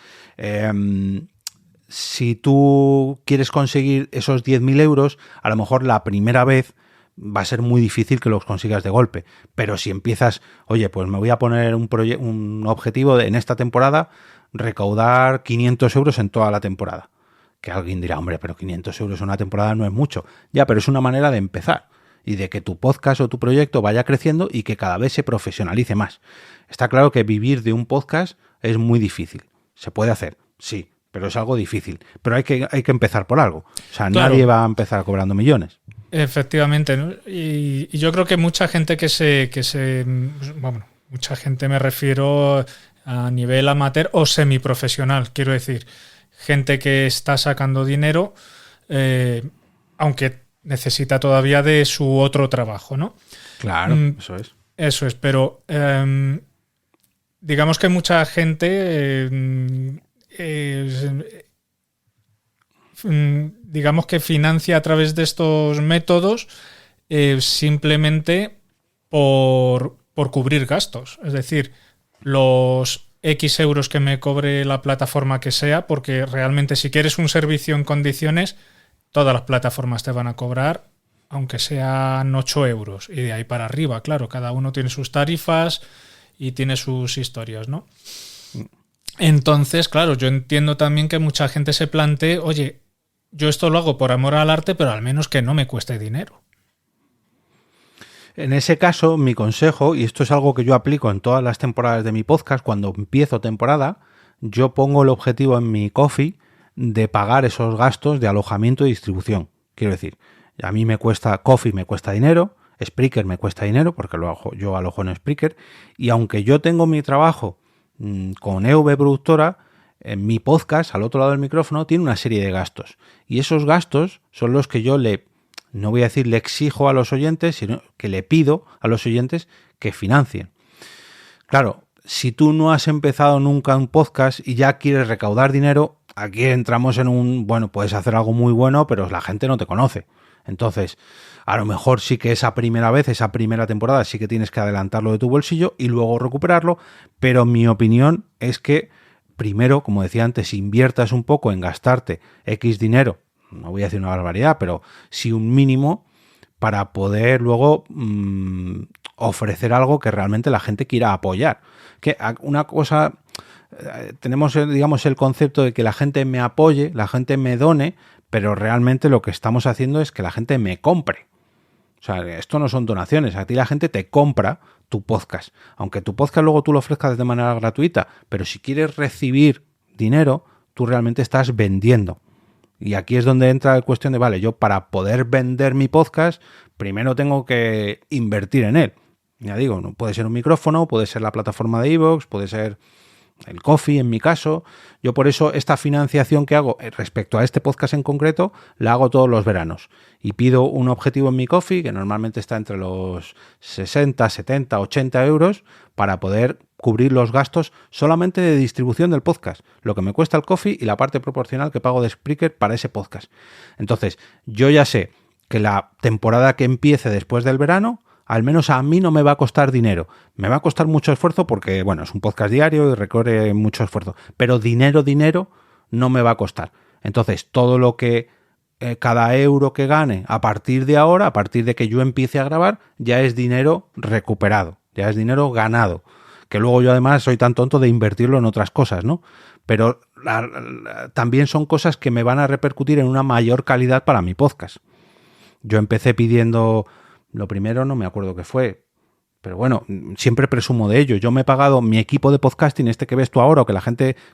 A: si tú quieres conseguir esos 10.000 euros, a lo mejor la primera vez va a ser muy difícil que los consigas de golpe. Pero si empiezas, oye, pues me voy a poner un objetivo en esta temporada, recaudar 500 euros en toda la temporada. Que alguien dirá, hombre, pero 500 euros en una temporada no es mucho. Ya, pero es una manera de empezar y de que tu podcast o tu proyecto vaya creciendo y que cada vez se profesionalice más. Está claro que vivir de un podcast es muy difícil. ¿Se puede hacer? Sí. Pero es algo difícil. Pero hay que empezar por algo. O sea, claro, nadie va a empezar cobrando millones.
C: Efectivamente, ¿no? Y yo creo que mucha gente bueno, mucha gente me refiero a nivel amateur o semiprofesional, quiero decir. Gente que está sacando dinero, aunque necesita todavía de su otro trabajo, ¿no?
A: Claro, eso es.
C: Eso es, pero digamos que mucha gente... digamos que financia a través de estos métodos simplemente por cubrir gastos. Es decir, los X euros que me cobre la plataforma que sea, porque realmente si quieres un servicio en condiciones, todas las plataformas te van a cobrar, aunque sean 8 euros. Y de ahí para arriba, claro, cada uno tiene sus tarifas y tiene sus historias, ¿no? Entonces, claro, yo entiendo también que mucha gente se plantee, oye, yo esto lo hago por amor al arte, pero al menos que no me cueste dinero.
A: En ese caso, mi consejo, y esto es algo que yo aplico en todas las temporadas de mi podcast, cuando empiezo temporada, yo pongo el objetivo en mi Ko-fi de pagar esos gastos de alojamiento y distribución. Quiero decir, a mí me cuesta Ko-fi, me cuesta dinero, Spreaker me cuesta dinero porque yo alojo en Spreaker, y aunque yo tengo mi trabajo con EV Productora, mi podcast, al otro lado del micrófono, tiene una serie de gastos. Y esos gastos son los que yo no voy a decir le exijo a los oyentes, sino que le pido a los oyentes que financien. Claro, si tú no has empezado nunca un podcast y ya quieres recaudar dinero, aquí entramos en puedes hacer algo muy bueno, pero la gente no te conoce. Entonces, a lo mejor sí que esa primera vez, esa primera temporada, sí que tienes que adelantarlo de tu bolsillo y luego recuperarlo, pero mi opinión es que primero, como decía antes, inviertas un poco en gastarte X dinero, no voy a decir una barbaridad, pero sí un mínimo para poder luego ofrecer algo que realmente la gente quiera apoyar. Que una cosa, tenemos digamos el concepto de que la gente me apoye, la gente me done, pero realmente lo que estamos haciendo es que la gente me compre. O sea, esto no son donaciones, a ti la gente te compra tu podcast. Aunque tu podcast luego tú lo ofrezcas de manera gratuita, pero si quieres recibir dinero, tú realmente estás vendiendo. Y aquí es donde entra la cuestión de, vale, yo para poder vender mi podcast, primero tengo que invertir en él. Ya digo, no puede ser un micrófono, puede ser la plataforma de iVoox, puede ser el Ko-fi en mi caso. Yo por eso esta financiación que hago respecto a este podcast en concreto la hago todos los veranos y pido un objetivo en mi Ko-fi que normalmente está entre los 60, 70, 80 euros para poder cubrir los gastos solamente de distribución del podcast, lo que me cuesta el Ko-fi y la parte proporcional que pago de Spreaker para ese podcast. Entonces, yo ya sé que la temporada que empiece después del verano, al menos a mí no me va a costar dinero. Me va a costar mucho esfuerzo porque, bueno, es un podcast diario y requiere mucho esfuerzo. Pero dinero no me va a costar. Entonces, todo lo que cada euro que gane a partir de ahora, a partir de que yo empiece a grabar, ya es dinero recuperado, ya es dinero ganado. Que luego yo además soy tan tonto de invertirlo en otras cosas, ¿no? Pero también son cosas que me van a repercutir en una mayor calidad para mi podcast. Yo empecé pidiendo... Lo primero no me acuerdo qué fue, pero bueno, siempre presumo de ello. Yo me he pagado mi equipo de podcasting, este que ves tú ahora, o que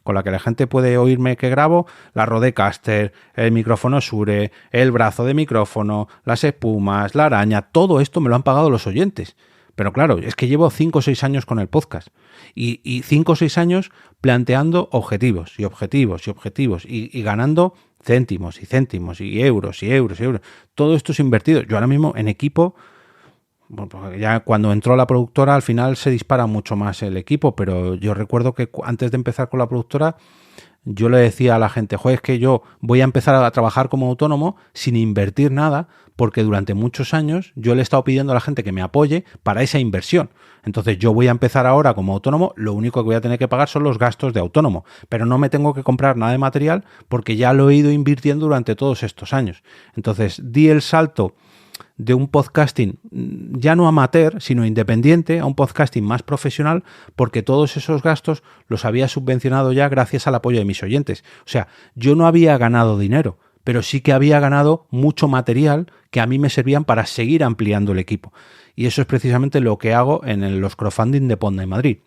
A: con la que la gente puede oírme que grabo, la Rodecaster, el micrófono Shure, el brazo de micrófono, las espumas, la araña, todo esto me lo han pagado los oyentes. Pero claro, es que llevo 5 o 6 años con el podcast y 5 o 6 años planteando objetivos y ganando céntimos y céntimos y euros y euros y euros. Todo esto es invertido. Yo ahora mismo en equipo, bueno, ya cuando entró la productora al final se dispara mucho más el equipo, pero yo recuerdo que antes de empezar con la productora yo le decía a la gente, joder, es que yo voy a empezar a trabajar como autónomo sin invertir nada, porque durante muchos años yo le he estado pidiendo a la gente que me apoye para esa inversión. Entonces yo voy a empezar ahora como autónomo, lo único que voy a tener que pagar son los gastos de autónomo, pero no me tengo que comprar nada de material porque ya lo he ido invirtiendo durante todos estos años. Entonces di el salto de un podcasting ya no amateur, sino independiente, a un podcasting más profesional, porque todos esos gastos los había subvencionado ya gracias al apoyo de mis oyentes. O sea, yo no había ganado dinero, pero sí que había ganado mucho material que a mí me servían para seguir ampliando el equipo. Y eso es precisamente lo que hago en los crowdfunding de Podnight Madrid.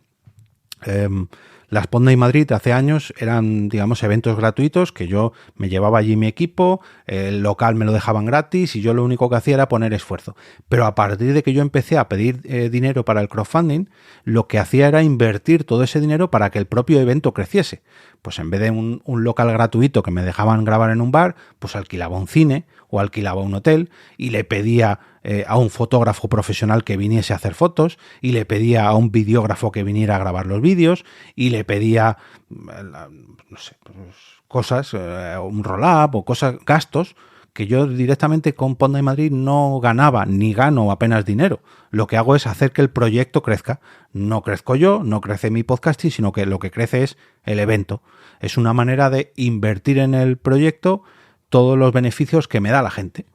A: Las Podnight Madrid hace años eran, digamos, eventos gratuitos que yo me llevaba allí mi equipo, el local me lo dejaban gratis y yo lo único que hacía era poner esfuerzo. Pero a partir de que yo empecé a pedir dinero para el crowdfunding, lo que hacía era invertir todo ese dinero para que el propio evento creciese. Pues en vez de un local gratuito que me dejaban grabar en un bar, pues alquilaba un cine o alquilaba un hotel y le pedía a un fotógrafo profesional que viniese a hacer fotos y le pedía a un videógrafo que viniera a grabar los vídeos y le pedía, no sé, pues cosas, un roll-up o cosas, gastos que yo directamente con Podnight Madrid no ganaba ni gano apenas dinero. Lo que hago es hacer que el proyecto crezca. No crezco yo, no crece mi podcasting, sino que lo que crece es el evento. Es una manera de invertir en el proyecto todos los beneficios que me da la gente.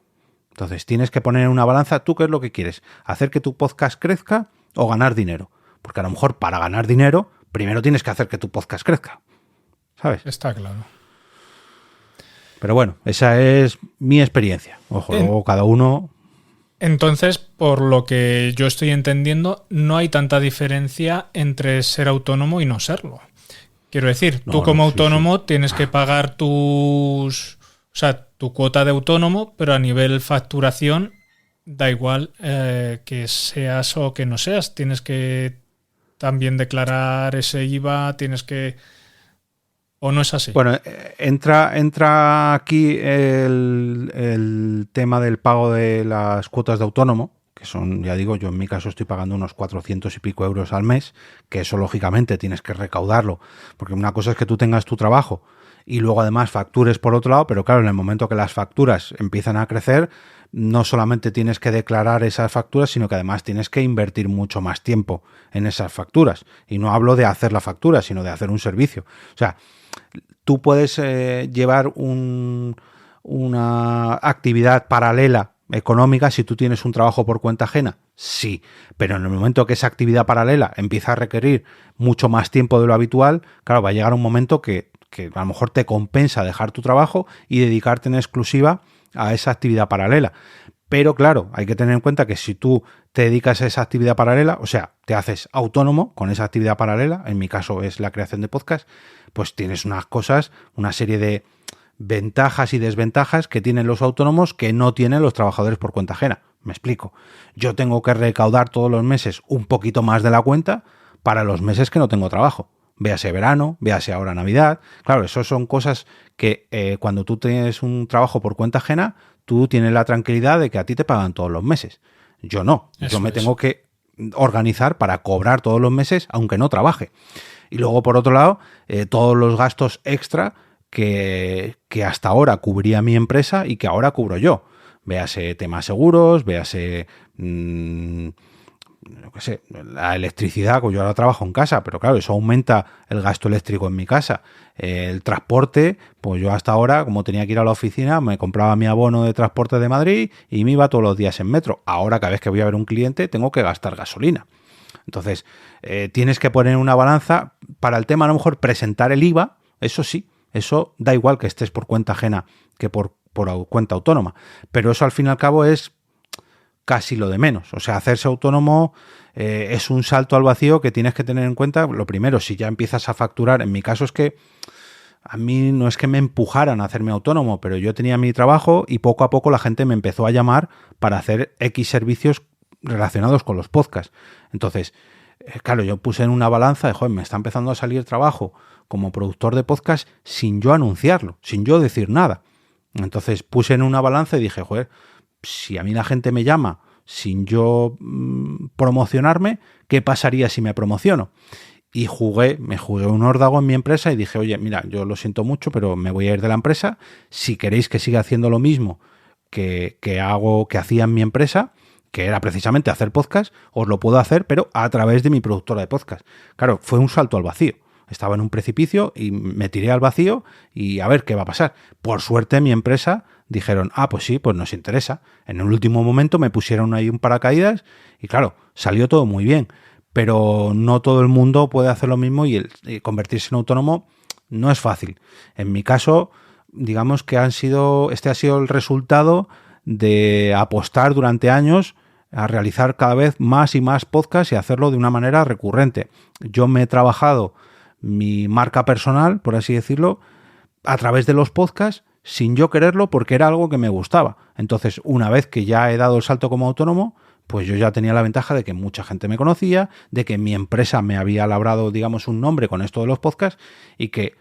A: Entonces tienes que poner en una balanza, ¿tú qué es lo que quieres? ¿Hacer que tu podcast crezca o ganar dinero? Porque a lo mejor para ganar dinero, primero tienes que hacer que tu podcast crezca. ¿Sabes?
C: Está claro.
A: Pero bueno, esa es mi experiencia. Ojo, luego cada uno...
C: Entonces, por lo que yo estoy entendiendo, no hay tanta diferencia entre ser autónomo y no serlo. Quiero decir, tú como autónomo tienes que pagar tus... O sea, tu cuota de autónomo, pero a nivel facturación da igual que seas o que no seas. Tienes que también declarar ese IVA, tienes que... ¿O no es así?
A: Bueno, entra aquí el tema del pago de las cuotas de autónomo, que son, ya digo, yo en mi caso estoy pagando unos 400 y pico euros al mes, que eso lógicamente tienes que recaudarlo, porque una cosa es que tú tengas tu trabajo y luego además factures por otro lado, pero claro, en el momento que las facturas empiezan a crecer, no solamente tienes que declarar esas facturas, sino que además tienes que invertir mucho más tiempo en esas facturas. Y no hablo de hacer la factura, sino de hacer un servicio. O sea, tú puedes llevar una actividad paralela económica si tú tienes un trabajo por cuenta ajena. Sí, pero en el momento que esa actividad paralela empieza a requerir mucho más tiempo de lo habitual, claro, va a llegar un momento que a lo mejor te compensa dejar tu trabajo y dedicarte en exclusiva a esa actividad paralela. Pero claro, hay que tener en cuenta que si tú te dedicas a esa actividad paralela, o sea, te haces autónomo con esa actividad paralela, en mi caso es la creación de podcast, pues tienes unas cosas, una serie de ventajas y desventajas que tienen los autónomos que no tienen los trabajadores por cuenta ajena. Me explico. Yo tengo que recaudar todos los meses un poquito más de la cuenta para los meses que no tengo trabajo. Véase verano, véase ahora Navidad. Claro, eso son cosas que cuando tú tienes un trabajo por cuenta ajena, tú tienes la tranquilidad de que a ti te pagan todos los meses. Yo no. Yo me tengo que organizar para cobrar todos los meses, aunque no trabaje. Y luego, por otro lado, todos los gastos extra que hasta ahora cubría mi empresa y que ahora cubro yo. Véase temas seguros, véase... no qué sé, la electricidad, pues yo ahora trabajo en casa, pero claro, eso aumenta el gasto eléctrico en mi casa. El transporte, pues yo hasta ahora, como tenía que ir a la oficina, me compraba mi abono de transporte de Madrid y me iba todos los días en metro. Ahora, cada vez que voy a ver un cliente, tengo que gastar gasolina. Entonces, tienes que poner una balanza para el tema, a lo mejor presentar el IVA, eso sí, eso da igual que estés por cuenta ajena que por cuenta autónoma, pero eso al fin y al cabo es casi lo de menos. O sea, hacerse autónomo es un salto al vacío que tienes que tener en cuenta. Lo primero, si ya empiezas a facturar, en mi caso es que a mí no es que me empujaran a hacerme autónomo, pero yo tenía mi trabajo y poco a poco la gente me empezó a llamar para hacer X servicios relacionados con los podcasts. Entonces, claro, yo puse en una balanza de, joder, me está empezando a salir trabajo como productor de podcast sin yo anunciarlo, sin yo decir nada. Entonces puse en una balanza y dije, joder, si a mí la gente me llama sin yo promocionarme, ¿qué pasaría si me promociono? Y me jugué un órdago en mi empresa y dije, oye, mira, yo lo siento mucho, pero me voy a ir de la empresa. Si queréis que siga haciendo lo mismo que hacía en mi empresa, que era precisamente hacer podcast, os lo puedo hacer, pero a través de mi productora de podcast. Claro, fue un salto al vacío. Estaba en un precipicio y me tiré al vacío y a ver qué va a pasar. Por suerte mi empresa dijeron, pues sí, pues nos interesa. En el último momento me pusieron ahí un paracaídas y claro, salió todo muy bien. Pero no todo el mundo puede hacer lo mismo y convertirse en autónomo no es fácil. En mi caso, digamos que este ha sido el resultado de apostar durante años a realizar cada vez más y más podcasts y hacerlo de una manera recurrente. Yo me he trabajado mi marca personal, por así decirlo, a través de los podcasts sin yo quererlo porque era algo que me gustaba. Entonces, una vez que ya he dado el salto como autónomo, pues yo ya tenía la ventaja de que mucha gente me conocía, de que mi empresa me había labrado, digamos, un nombre con esto de los podcasts y que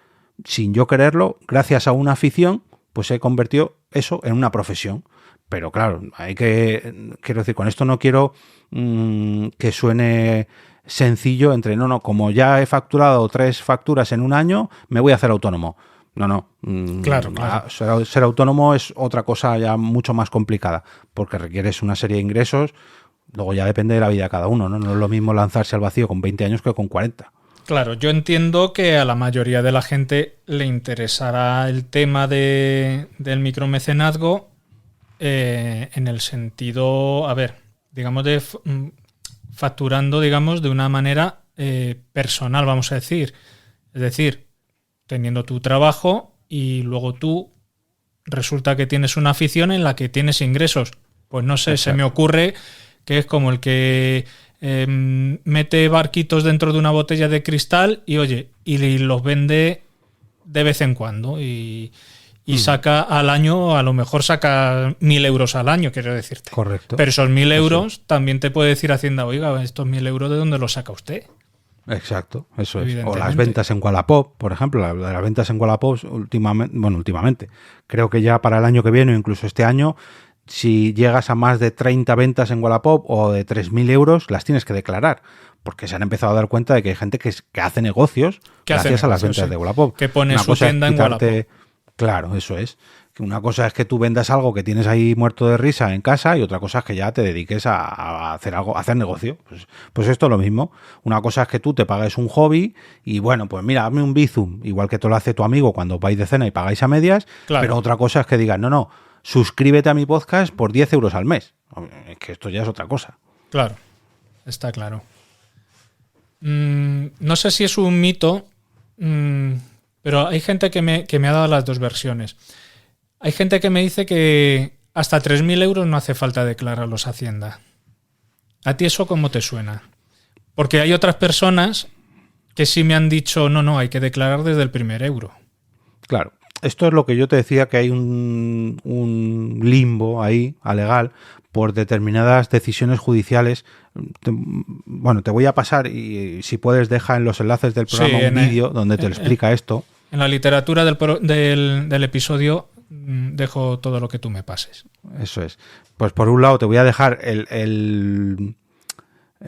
A: sin yo quererlo, gracias a una afición, pues he convertido eso en una profesión. Pero claro, quiero decir, con esto no quiero que suene sencillo como ya he facturado 3 facturas en un año, me voy a hacer autónomo. No.
C: Claro.
A: Ser autónomo es otra cosa ya mucho más complicada, porque requieres una serie de ingresos, luego ya depende de la vida de cada uno, ¿no? No es lo mismo lanzarse al vacío con 20 años que con 40.
C: Claro, yo entiendo que a la mayoría de la gente le interesará el tema del micromecenazgo en el sentido, digamos, de facturando, digamos, de una manera personal, vamos a decir. Es decir, teniendo tu trabajo y luego tú resulta que tienes una afición en la que tienes ingresos. Pues no sé, se me ocurre que es como el que mete barquitos dentro de una botella de cristal y los vende de vez en cuando y y saca al año, a lo mejor saca 1.000 euros al año, quiero decirte.
A: Correcto.
C: Pero esos 1.000 euros también te puede decir Hacienda, oiga, estos 1.000 euros, ¿de dónde los saca usted?
A: Exacto, eso es. O
C: Evidentemente.
A: las ventas en Wallapop, por ejemplo, las ventas en Wallapop últimamente. Creo que ya para el año que viene o incluso este año, si llegas a más de 30 ventas en Wallapop o de 3.000 euros, las tienes que declarar. Porque se han empezado a dar cuenta de que hay gente que hace negocios gracias a las ventas de Wallapop.
C: Que pone su tienda en Wallapop.
A: Claro, eso es. Que una cosa es que tú vendas algo que tienes ahí muerto de risa en casa y otra cosa es que ya te dediques a hacer algo, a hacer negocio. Pues esto es lo mismo. Una cosa es que tú te pagues un hobby y bueno, pues mira, hazme un Bizum, igual que te lo hace tu amigo cuando vais de cena y pagáis a medias,
C: Claro.
A: pero otra cosa es que digas, no, suscríbete a mi podcast por 10 euros al mes. Es que esto ya es otra cosa.
C: Claro, está claro. No sé si es un mito, pero hay gente que me ha dado las dos versiones. Hay gente que me dice que hasta 3.000 euros no hace falta declararlos a Hacienda. ¿A ti eso cómo te suena? Porque hay otras personas que sí me han dicho, no, hay que declarar desde el primer euro.
A: Claro, esto es lo que yo te decía, que hay un limbo ahí, alegal, por determinadas decisiones judiciales. Te voy a pasar y si puedes deja en los enlaces del programa un vídeo donde te lo explica esto.
C: En la literatura del episodio dejo todo lo que tú me pases.
A: Eso es. Pues por un lado te voy a dejar el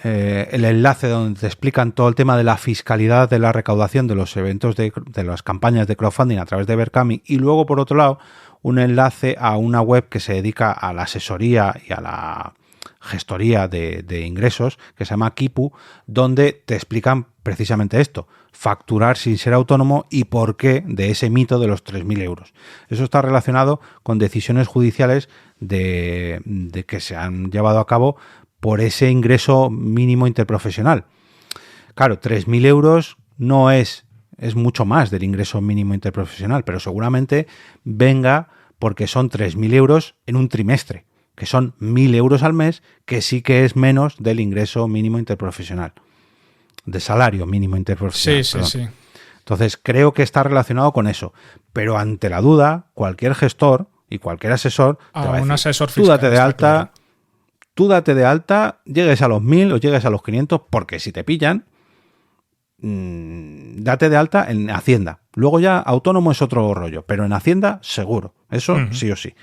A: enlace donde te explican todo el tema de la fiscalidad de la recaudación de los eventos de las campañas de crowdfunding a través de Berkami, y luego por otro lado un enlace a una web que se dedica a la asesoría y a la gestoría de ingresos, que se llama Kipu, donde te explican precisamente esto: facturar sin ser autónomo y por qué de ese mito de los 3.000 euros. Eso está relacionado con decisiones judiciales de que se han llevado a cabo por ese ingreso mínimo interprofesional. Claro, 3.000 euros no es mucho más del ingreso mínimo interprofesional, pero seguramente venga porque son 3.000 euros en un trimestre, que son 1.000 euros al mes, que sí que es menos del ingreso mínimo interprofesional, de salario mínimo interprofesional.
C: Sí.
A: Entonces creo que está relacionado con eso, pero ante la duda, cualquier gestor y cualquier asesor te va a decir,
C: asesor fiscal,
A: tú date de alta,
C: claro.
A: Tú date de alta, llegues a los 1.000 o llegues a los 500, porque si te pillan, date de alta en Hacienda. Luego ya autónomo es otro rollo, pero en Hacienda seguro. Eso sí o sí.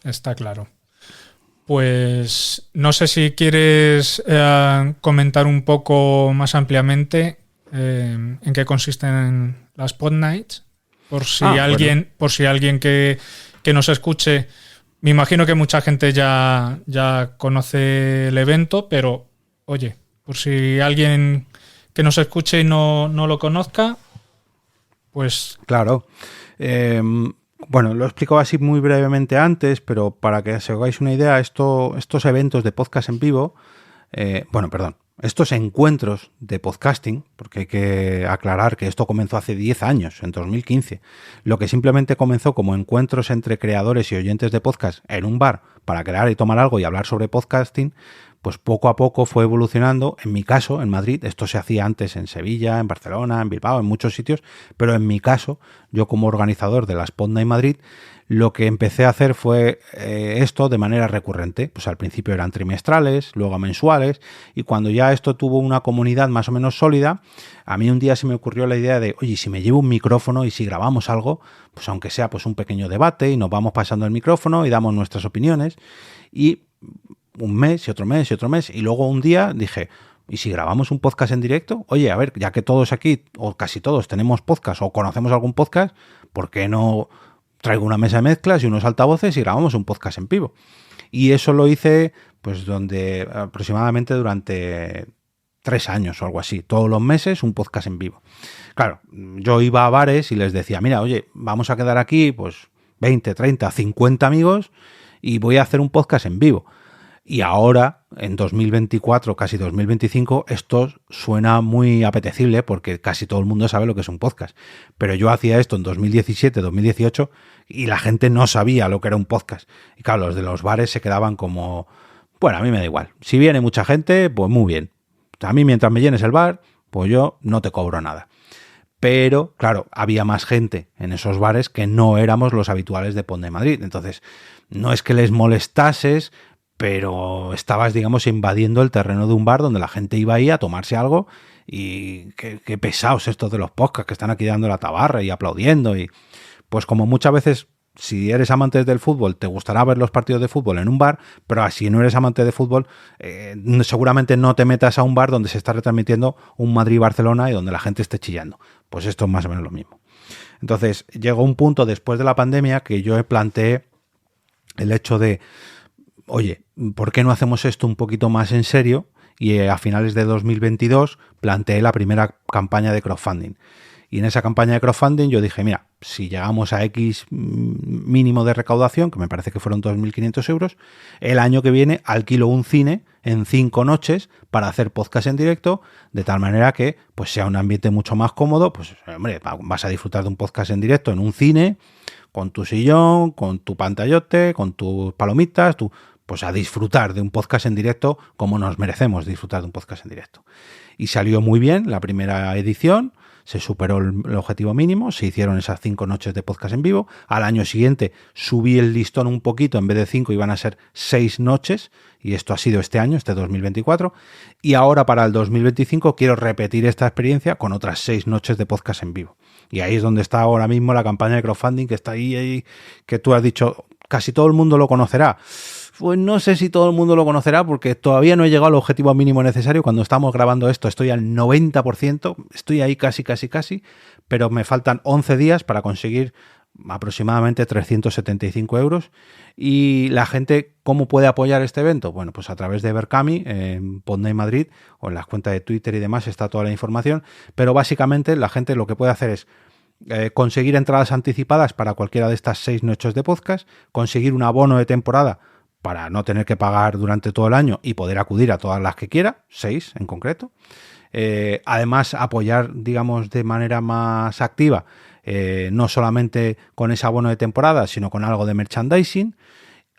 C: Está claro. Pues no sé si quieres comentar un poco más ampliamente en qué consisten las Pod Nights, por si alguien que nos escuche. Me imagino que mucha gente ya conoce el evento, pero oye, por si alguien que nos escuche y no lo conozca, pues... Claro.
A: Lo he explicado así muy brevemente antes, pero para que os hagáis una idea, estos eventos de podcast en vivo, estos encuentros de podcasting, porque hay que aclarar que esto comenzó hace 10 años, en 2015. Lo que simplemente comenzó como encuentros entre creadores y oyentes de podcast en un bar para crear y tomar algo y hablar sobre podcasting, pues poco a poco fue evolucionando. En mi caso, en Madrid, esto se hacía antes en Sevilla, en Barcelona, en Bilbao, en muchos sitios, pero en mi caso, yo como organizador de las Pod Night Madrid, lo que empecé a hacer fue esto de manera recurrente. Pues al principio eran trimestrales, luego mensuales, y cuando ya esto tuvo una comunidad más o menos sólida, a mí un día se me ocurrió la idea de, oye, si me llevo un micrófono y si grabamos algo, pues aunque sea pues un pequeño debate y nos vamos pasando el micrófono y damos nuestras opiniones, y un mes y otro mes y otro mes, y luego un día dije, ¿y si grabamos un podcast en directo? Oye, a ver, ya que todos aquí, o casi todos, tenemos podcast o conocemos algún podcast, ¿por qué no traigo una mesa de mezclas y unos altavoces y grabamos un podcast en vivo? Y eso lo hice pues aproximadamente durante 3 años o algo así, todos los meses un podcast en vivo. Claro, yo iba a bares y les decía, mira, oye, vamos a quedar aquí pues 20, 30, 50 amigos y voy a hacer un podcast en vivo. Y ahora, en 2024, casi 2025, esto suena muy apetecible porque casi todo el mundo sabe lo que es un podcast. Pero yo hacía esto en 2017, 2018 y la gente no sabía lo que era un podcast. Y claro, los de los bares se quedaban como, bueno, a mí me da igual. Si viene mucha gente, pues muy bien. A mí mientras me llenes el bar, pues yo no te cobro nada. pero claro, había más gente en esos bares que no éramos los habituales de Pon de Madrid. Entonces, no es que les molestases, pero estabas, digamos, invadiendo el terreno de un bar donde la gente iba ahí a tomarse algo y qué pesados estos de los podcasts que están aquí dando la tabarra y aplaudiendo. Y pues como muchas veces, si eres amante del fútbol, te gustará ver los partidos de fútbol en un bar, pero si no eres amante de fútbol, seguramente no te metas a un bar donde se está retransmitiendo un Madrid-Barcelona y donde la gente esté chillando. Pues esto es más o menos lo mismo. Entonces, llegó un punto después de la pandemia que yo planteé el hecho de, oye, ¿por qué no hacemos esto un poquito más en serio? Y a finales de 2022 planteé la primera campaña de crowdfunding. Y en esa campaña de crowdfunding yo dije, mira, si llegamos a X mínimo de recaudación, que me parece que fueron 2.500 euros, el año que viene alquilo un cine en 5 noches para hacer podcast en directo, de tal manera que pues sea un ambiente mucho más cómodo. Pues hombre, vas a disfrutar de un podcast en directo en un cine, con tu sillón, con tu pantallote, con tus palomitas, pues a disfrutar de un podcast en directo como nos merecemos disfrutar de un podcast en directo. Y salió muy bien la primera edición, se superó el objetivo mínimo, se hicieron esas 5 noches de podcast en vivo. Al año siguiente subí el listón un poquito, en vez de 5 iban a ser 6 noches, y esto ha sido este año, este 2024. Y ahora para el 2025 quiero repetir esta experiencia con otras 6 noches de podcast en vivo. Y ahí es donde está ahora mismo la campaña de crowdfunding, que está ahí, que tú has dicho, casi todo el mundo lo conocerá. Pues no sé si todo el mundo lo conocerá porque todavía no he llegado al objetivo mínimo necesario. Cuando estamos grabando esto estoy al 90%, estoy ahí casi, pero me faltan 11 días para conseguir aproximadamente 375 euros. Y la gente, ¿cómo puede apoyar este evento? Bueno, pues a través de Berkami, en Pon de Madrid, o en las cuentas de Twitter y demás está toda la información, pero básicamente la gente lo que puede hacer es conseguir entradas anticipadas para cualquiera de estas 6 noches de podcast, conseguir un abono de temporada para no tener que pagar durante todo el año y poder acudir a todas las que quiera, 6 en concreto. Además, apoyar, digamos, de manera más activa, no solamente con ese abono de temporada, sino con algo de merchandising,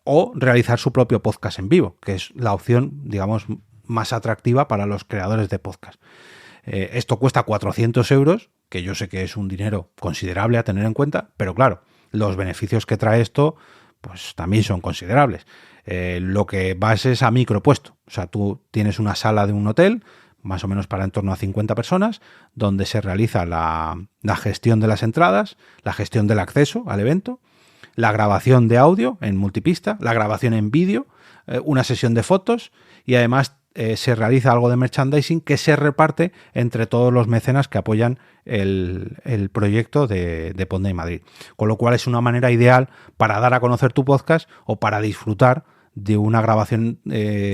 A: o realizar su propio podcast en vivo, que es la opción, digamos, más atractiva para los creadores de podcast. Esto cuesta 400 euros, que yo sé que es un dinero considerable a tener en cuenta, pero claro, los beneficios que trae esto pues también son considerables. Lo que vas es a micropuesto. O sea, tú tienes una sala de un hotel, más o menos para en torno a 50 personas, donde se realiza la gestión de las entradas, la gestión del acceso al evento, la grabación de audio en multipista, la grabación en vídeo, una sesión de fotos y además se realiza algo de merchandising que se reparte entre todos los mecenas que apoyan el proyecto de Pon de Madrid. Con lo cual es una manera ideal para dar a conocer tu podcast o para disfrutar de una grabación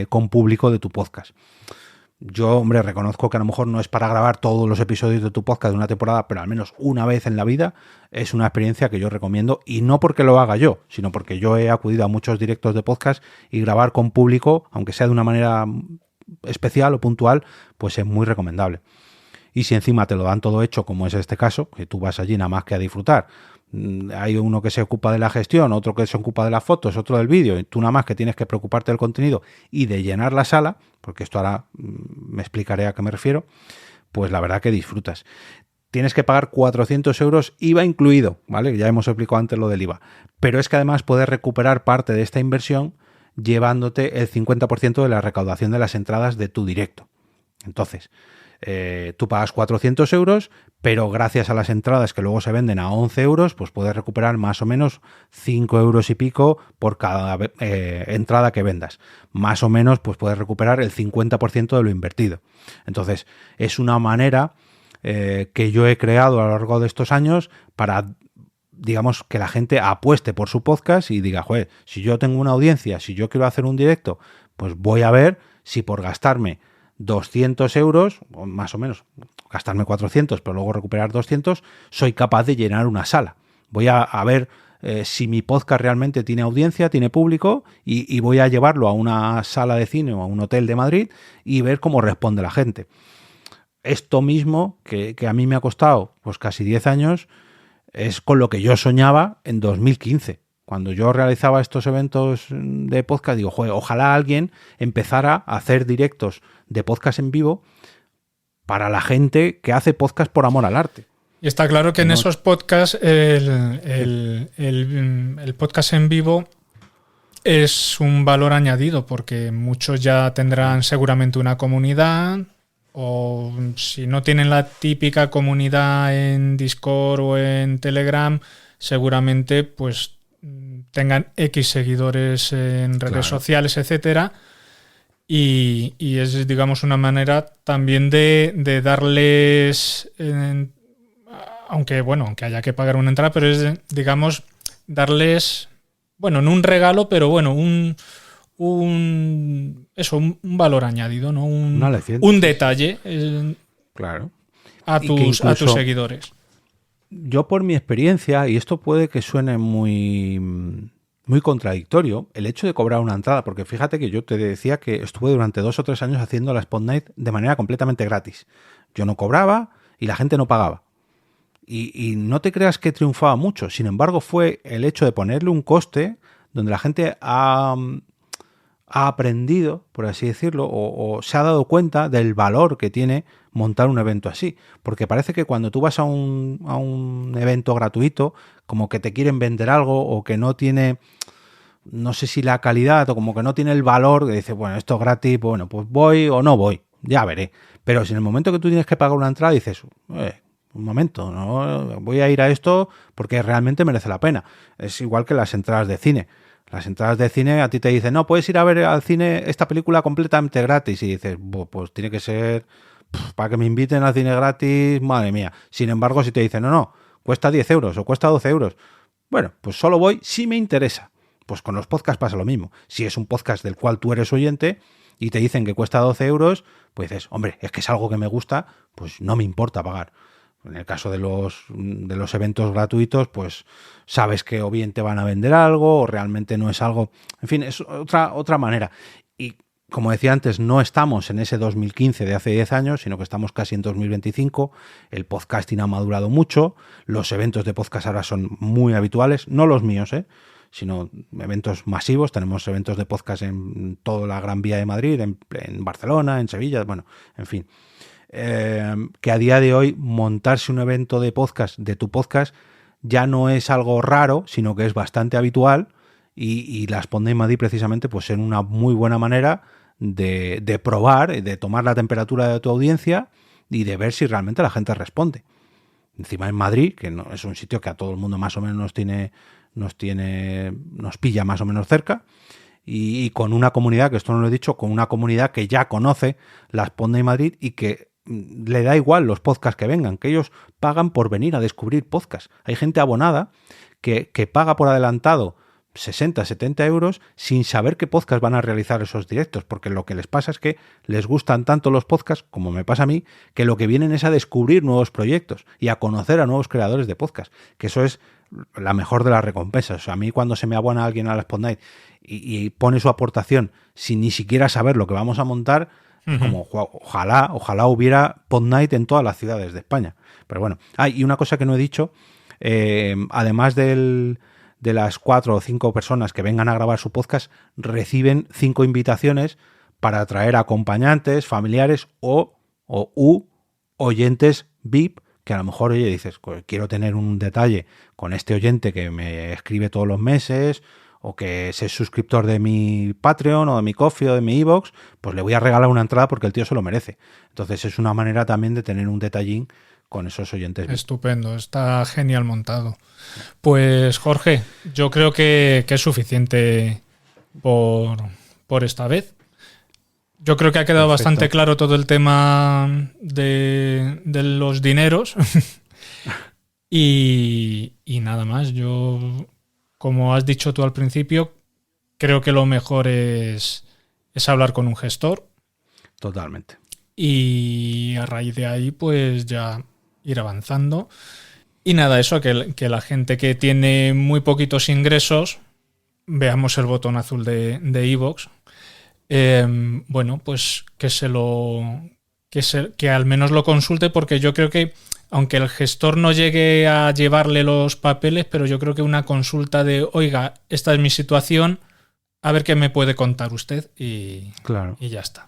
A: con público de tu podcast. Yo, hombre, reconozco que a lo mejor no es para grabar todos los episodios de tu podcast de una temporada, pero al menos una vez en la vida es una experiencia que yo recomiendo, y no porque lo haga yo, sino porque yo he acudido a muchos directos de podcast y grabar con público, aunque sea de una manera especial o puntual, pues es muy recomendable. Y si encima te lo dan todo hecho, como es este caso, que tú vas allí nada más que a disfrutar, hay uno que se ocupa de la gestión, otro que se ocupa de las fotos, otro del vídeo, y tú nada más que tienes que preocuparte del contenido y de llenar la sala, porque esto ahora me explicaré a qué me refiero, pues la verdad que disfrutas. Tienes que pagar 400 euros IVA incluido, ¿vale? Ya hemos explicado antes lo del IVA, pero es que además puedes recuperar parte de esta inversión llevándote el 50% de la recaudación de las entradas de tu directo. Entonces, tú pagas 400 euros, pero gracias a las entradas que luego se venden a 11 euros, pues puedes recuperar más o menos 5 euros y pico por cada entrada que vendas. Más o menos, pues puedes recuperar el 50% de lo invertido. Entonces, es una manera que yo he creado a lo largo de estos años para, digamos, que la gente apueste por su podcast y diga, joder, si yo tengo una audiencia, si yo quiero hacer un directo, pues voy a ver si por gastarme 200 euros, o más o menos, gastarme 400, pero luego recuperar 200, soy capaz de llenar una sala. Voy a ver si mi podcast realmente tiene audiencia, tiene público, y voy a llevarlo a una sala de cine o a un hotel de Madrid y ver cómo responde la gente. Esto mismo, que a mí me ha costado pues casi 10 años, es con lo que yo soñaba en 2015. Cuando yo realizaba estos eventos de podcast, digo, joder, ojalá alguien empezara a hacer directos de podcast en vivo para la gente que hace podcast por amor al arte.
C: Y está claro que en esos podcasts el podcast en vivo es un valor añadido, porque muchos ya tendrán seguramente una comunidad, o si no tienen la típica comunidad en Discord o en Telegram, seguramente pues tengan X seguidores en redes sociales, etcétera. Y es, digamos, una manera también de darles, aunque haya que pagar una entrada, pero es, digamos, darles, bueno, no un regalo, pero bueno, un valor añadido, ¿no? Un detalle
A: claro.
C: a tus seguidores.
A: Yo, por mi experiencia, y esto puede que suene muy contradictorio, el hecho de cobrar una entrada, porque fíjate que yo te decía que estuve durante 2 o 3 años haciendo la Spot Night de manera completamente gratis. Yo no cobraba y la gente no pagaba. Y no te creas que triunfaba mucho. Sin embargo, fue el hecho de ponerle un coste donde la gente ha aprendido, por así decirlo, o se ha dado cuenta del valor que tiene montar un evento así. Porque parece que cuando tú vas a un evento gratuito, como que te quieren vender algo o que no tiene, no sé si la calidad o como que no tiene el valor, que dices, bueno, esto es gratis, bueno, pues voy o no voy, ya veré. Pero si en el momento que tú tienes que pagar una entrada dices, un momento, no voy a ir a esto porque realmente merece la pena. Es igual que las entradas de cine. Las entradas de cine a ti te dicen, no, puedes ir a ver al cine esta película completamente gratis. Y dices, pues tiene que ser para que me inviten al cine gratis, madre mía. Sin embargo, si te dicen, no, cuesta 10 euros o cuesta 12 euros. Bueno, pues solo voy si me interesa. Pues con los podcasts pasa lo mismo. Si es un podcast del cual tú eres oyente y te dicen que cuesta 12 euros, pues dices, hombre, es que es algo que me gusta, pues no me importa pagar. En el caso de los eventos gratuitos, pues sabes que o bien te van a vender algo o realmente no es algo. En fin, es otra manera. Y como decía antes, no estamos en ese 2015 de hace 10 años, sino que estamos casi en 2025. El podcasting ha madurado mucho. Los eventos de podcast ahora son muy habituales. No los míos, sino eventos masivos. Tenemos eventos de podcast en toda la Gran Vía de Madrid, en Barcelona, en Sevilla, bueno, en fin. Que a día de hoy montarse un evento de podcast, de tu podcast, ya no es algo raro, sino que es bastante habitual y la Spot Night Madrid precisamente pues en una muy buena manera de probar, de tomar la temperatura de tu audiencia y de ver si realmente la gente responde. Encima en Madrid, que no es un sitio que a todo el mundo más o menos nos pilla más o menos cerca, y con una comunidad, que esto no lo he dicho, con una comunidad que ya conoce la Spot Night Madrid y que le da igual los podcasts que vengan, que ellos pagan por venir a descubrir podcasts. Hay gente abonada que paga por adelantado 60, 70 euros sin saber qué podcast van a realizar esos directos, porque lo que les pasa es que les gustan tanto los podcasts, como me pasa a mí, que lo que vienen es a descubrir nuevos proyectos y a conocer a nuevos creadores de podcast, que eso es la mejor de las recompensas. O sea, a mí cuando se me abona alguien a la Spot Night y pone su aportación sin ni siquiera saber lo que vamos a montar, como ojalá hubiera Pod Night en todas las ciudades de España. Pero bueno, y una cosa que no he dicho, además de las 4 o 5 personas que vengan a grabar su podcast, reciben 5 invitaciones para traer acompañantes, familiares o oyentes VIP, que a lo mejor, oye, dices, quiero tener un detalle con este oyente que me escribe todos los meses, o que es suscriptor de mi Patreon o de mi Ko-fi o de mi iVoox, pues le voy a regalar una entrada porque el tío se lo merece. Entonces es una manera también de tener un detallín con esos oyentes.
C: Estupendo, está genial montado. Pues Jorge, yo creo que es suficiente por esta vez. Yo creo que ha quedado bastante claro todo el tema de los dineros. y nada más, yo, como has dicho tú al principio, creo que lo mejor es hablar con un gestor.
A: Totalmente.
C: Y a raíz de ahí, pues ya ir avanzando. Y nada, eso, que la gente que tiene muy poquitos ingresos, veamos el botón azul de iVoox. Bueno, pues que al menos lo consulte, porque yo creo que, aunque el gestor no llegue a llevarle los papeles, pero yo creo que una consulta de, oiga, esta es mi situación, a ver qué me puede contar usted, y ya está.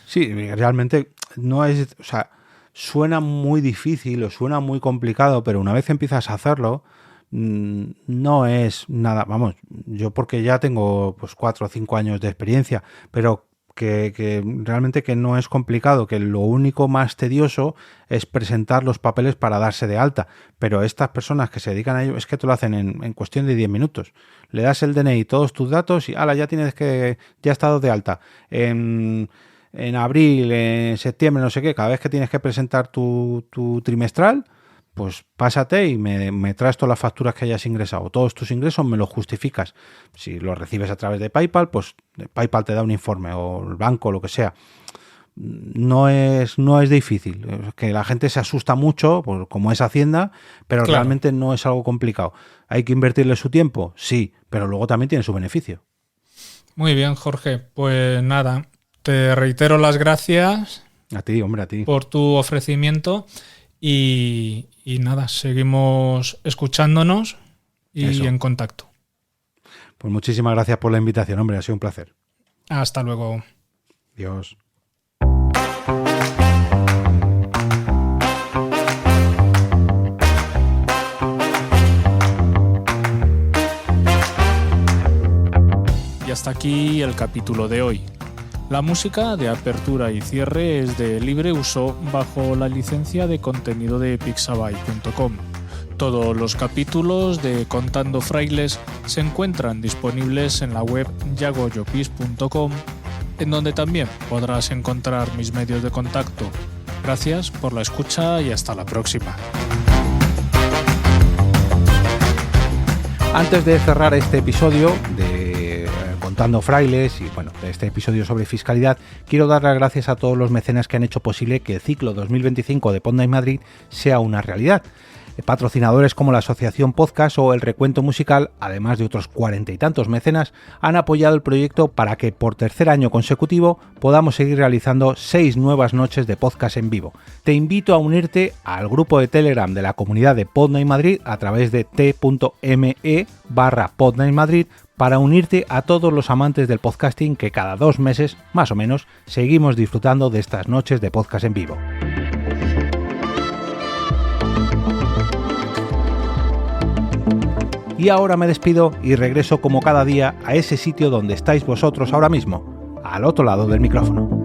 A: Sí, realmente no es, o sea, suena muy difícil o suena muy complicado, pero una vez empiezas a hacerlo, no es nada, vamos, yo porque ya tengo pues 4 o 5 años de experiencia, pero que realmente que no es complicado, que lo único más tedioso es presentar los papeles para darse de alta, pero estas personas que se dedican a ello es que te lo hacen en cuestión de 10 minutos. Le das el DNI, todos tus datos y ¡hala! Ya has estado de alta. En abril, en septiembre, no sé qué, cada vez que tienes que presentar tu trimestral, pues pásate y me traes todas las facturas que hayas ingresado. Todos tus ingresos me los justificas. Si los recibes a través de PayPal, pues PayPal te da un informe o el banco, lo que sea. No es difícil. Que la gente se asusta mucho, pues, como es Hacienda, pero claro, realmente no es algo complicado. ¿Hay que invertirle su tiempo? Sí, pero luego también tiene su beneficio.
C: Muy bien, Jorge. Pues nada, te reitero las gracias.
A: A ti, hombre, a ti.
C: Por tu ofrecimiento. Y nada, seguimos escuchándonos y eso, en contacto.
A: Pues muchísimas gracias por la invitación, hombre, ha sido un placer.
C: Hasta luego.
A: Adiós.
C: Y hasta aquí el capítulo de hoy. La música de apertura y cierre es de libre uso bajo la licencia de contenido de Pixabay.com. Todos los capítulos de Contando Frailes se encuentran disponibles en la web yagoyopis.com, en donde también podrás encontrar mis medios de contacto. Gracias por la escucha y hasta la próxima.
A: Antes de cerrar este episodio de Contando Frailes y bueno, de este episodio sobre fiscalidad, quiero dar las gracias a todos los mecenas que han hecho posible que el ciclo 2025 de Podnight Madrid sea una realidad. Patrocinadores como la Asociación Podcast o el Recuento Musical, además de otros 40 y tantos mecenas, han apoyado el proyecto para que por tercer año consecutivo podamos seguir realizando 6 nuevas noches de podcast en vivo. Te invito a unirte al grupo de Telegram de la comunidad de Podnight Madrid a través de t.me/Podnight Madrid para unirte a todos los amantes del podcasting que cada 2 meses, más o menos, seguimos disfrutando de estas noches de podcast en vivo. Y ahora me despido y regreso como cada día a ese sitio donde estáis vosotros ahora mismo, al otro lado del micrófono.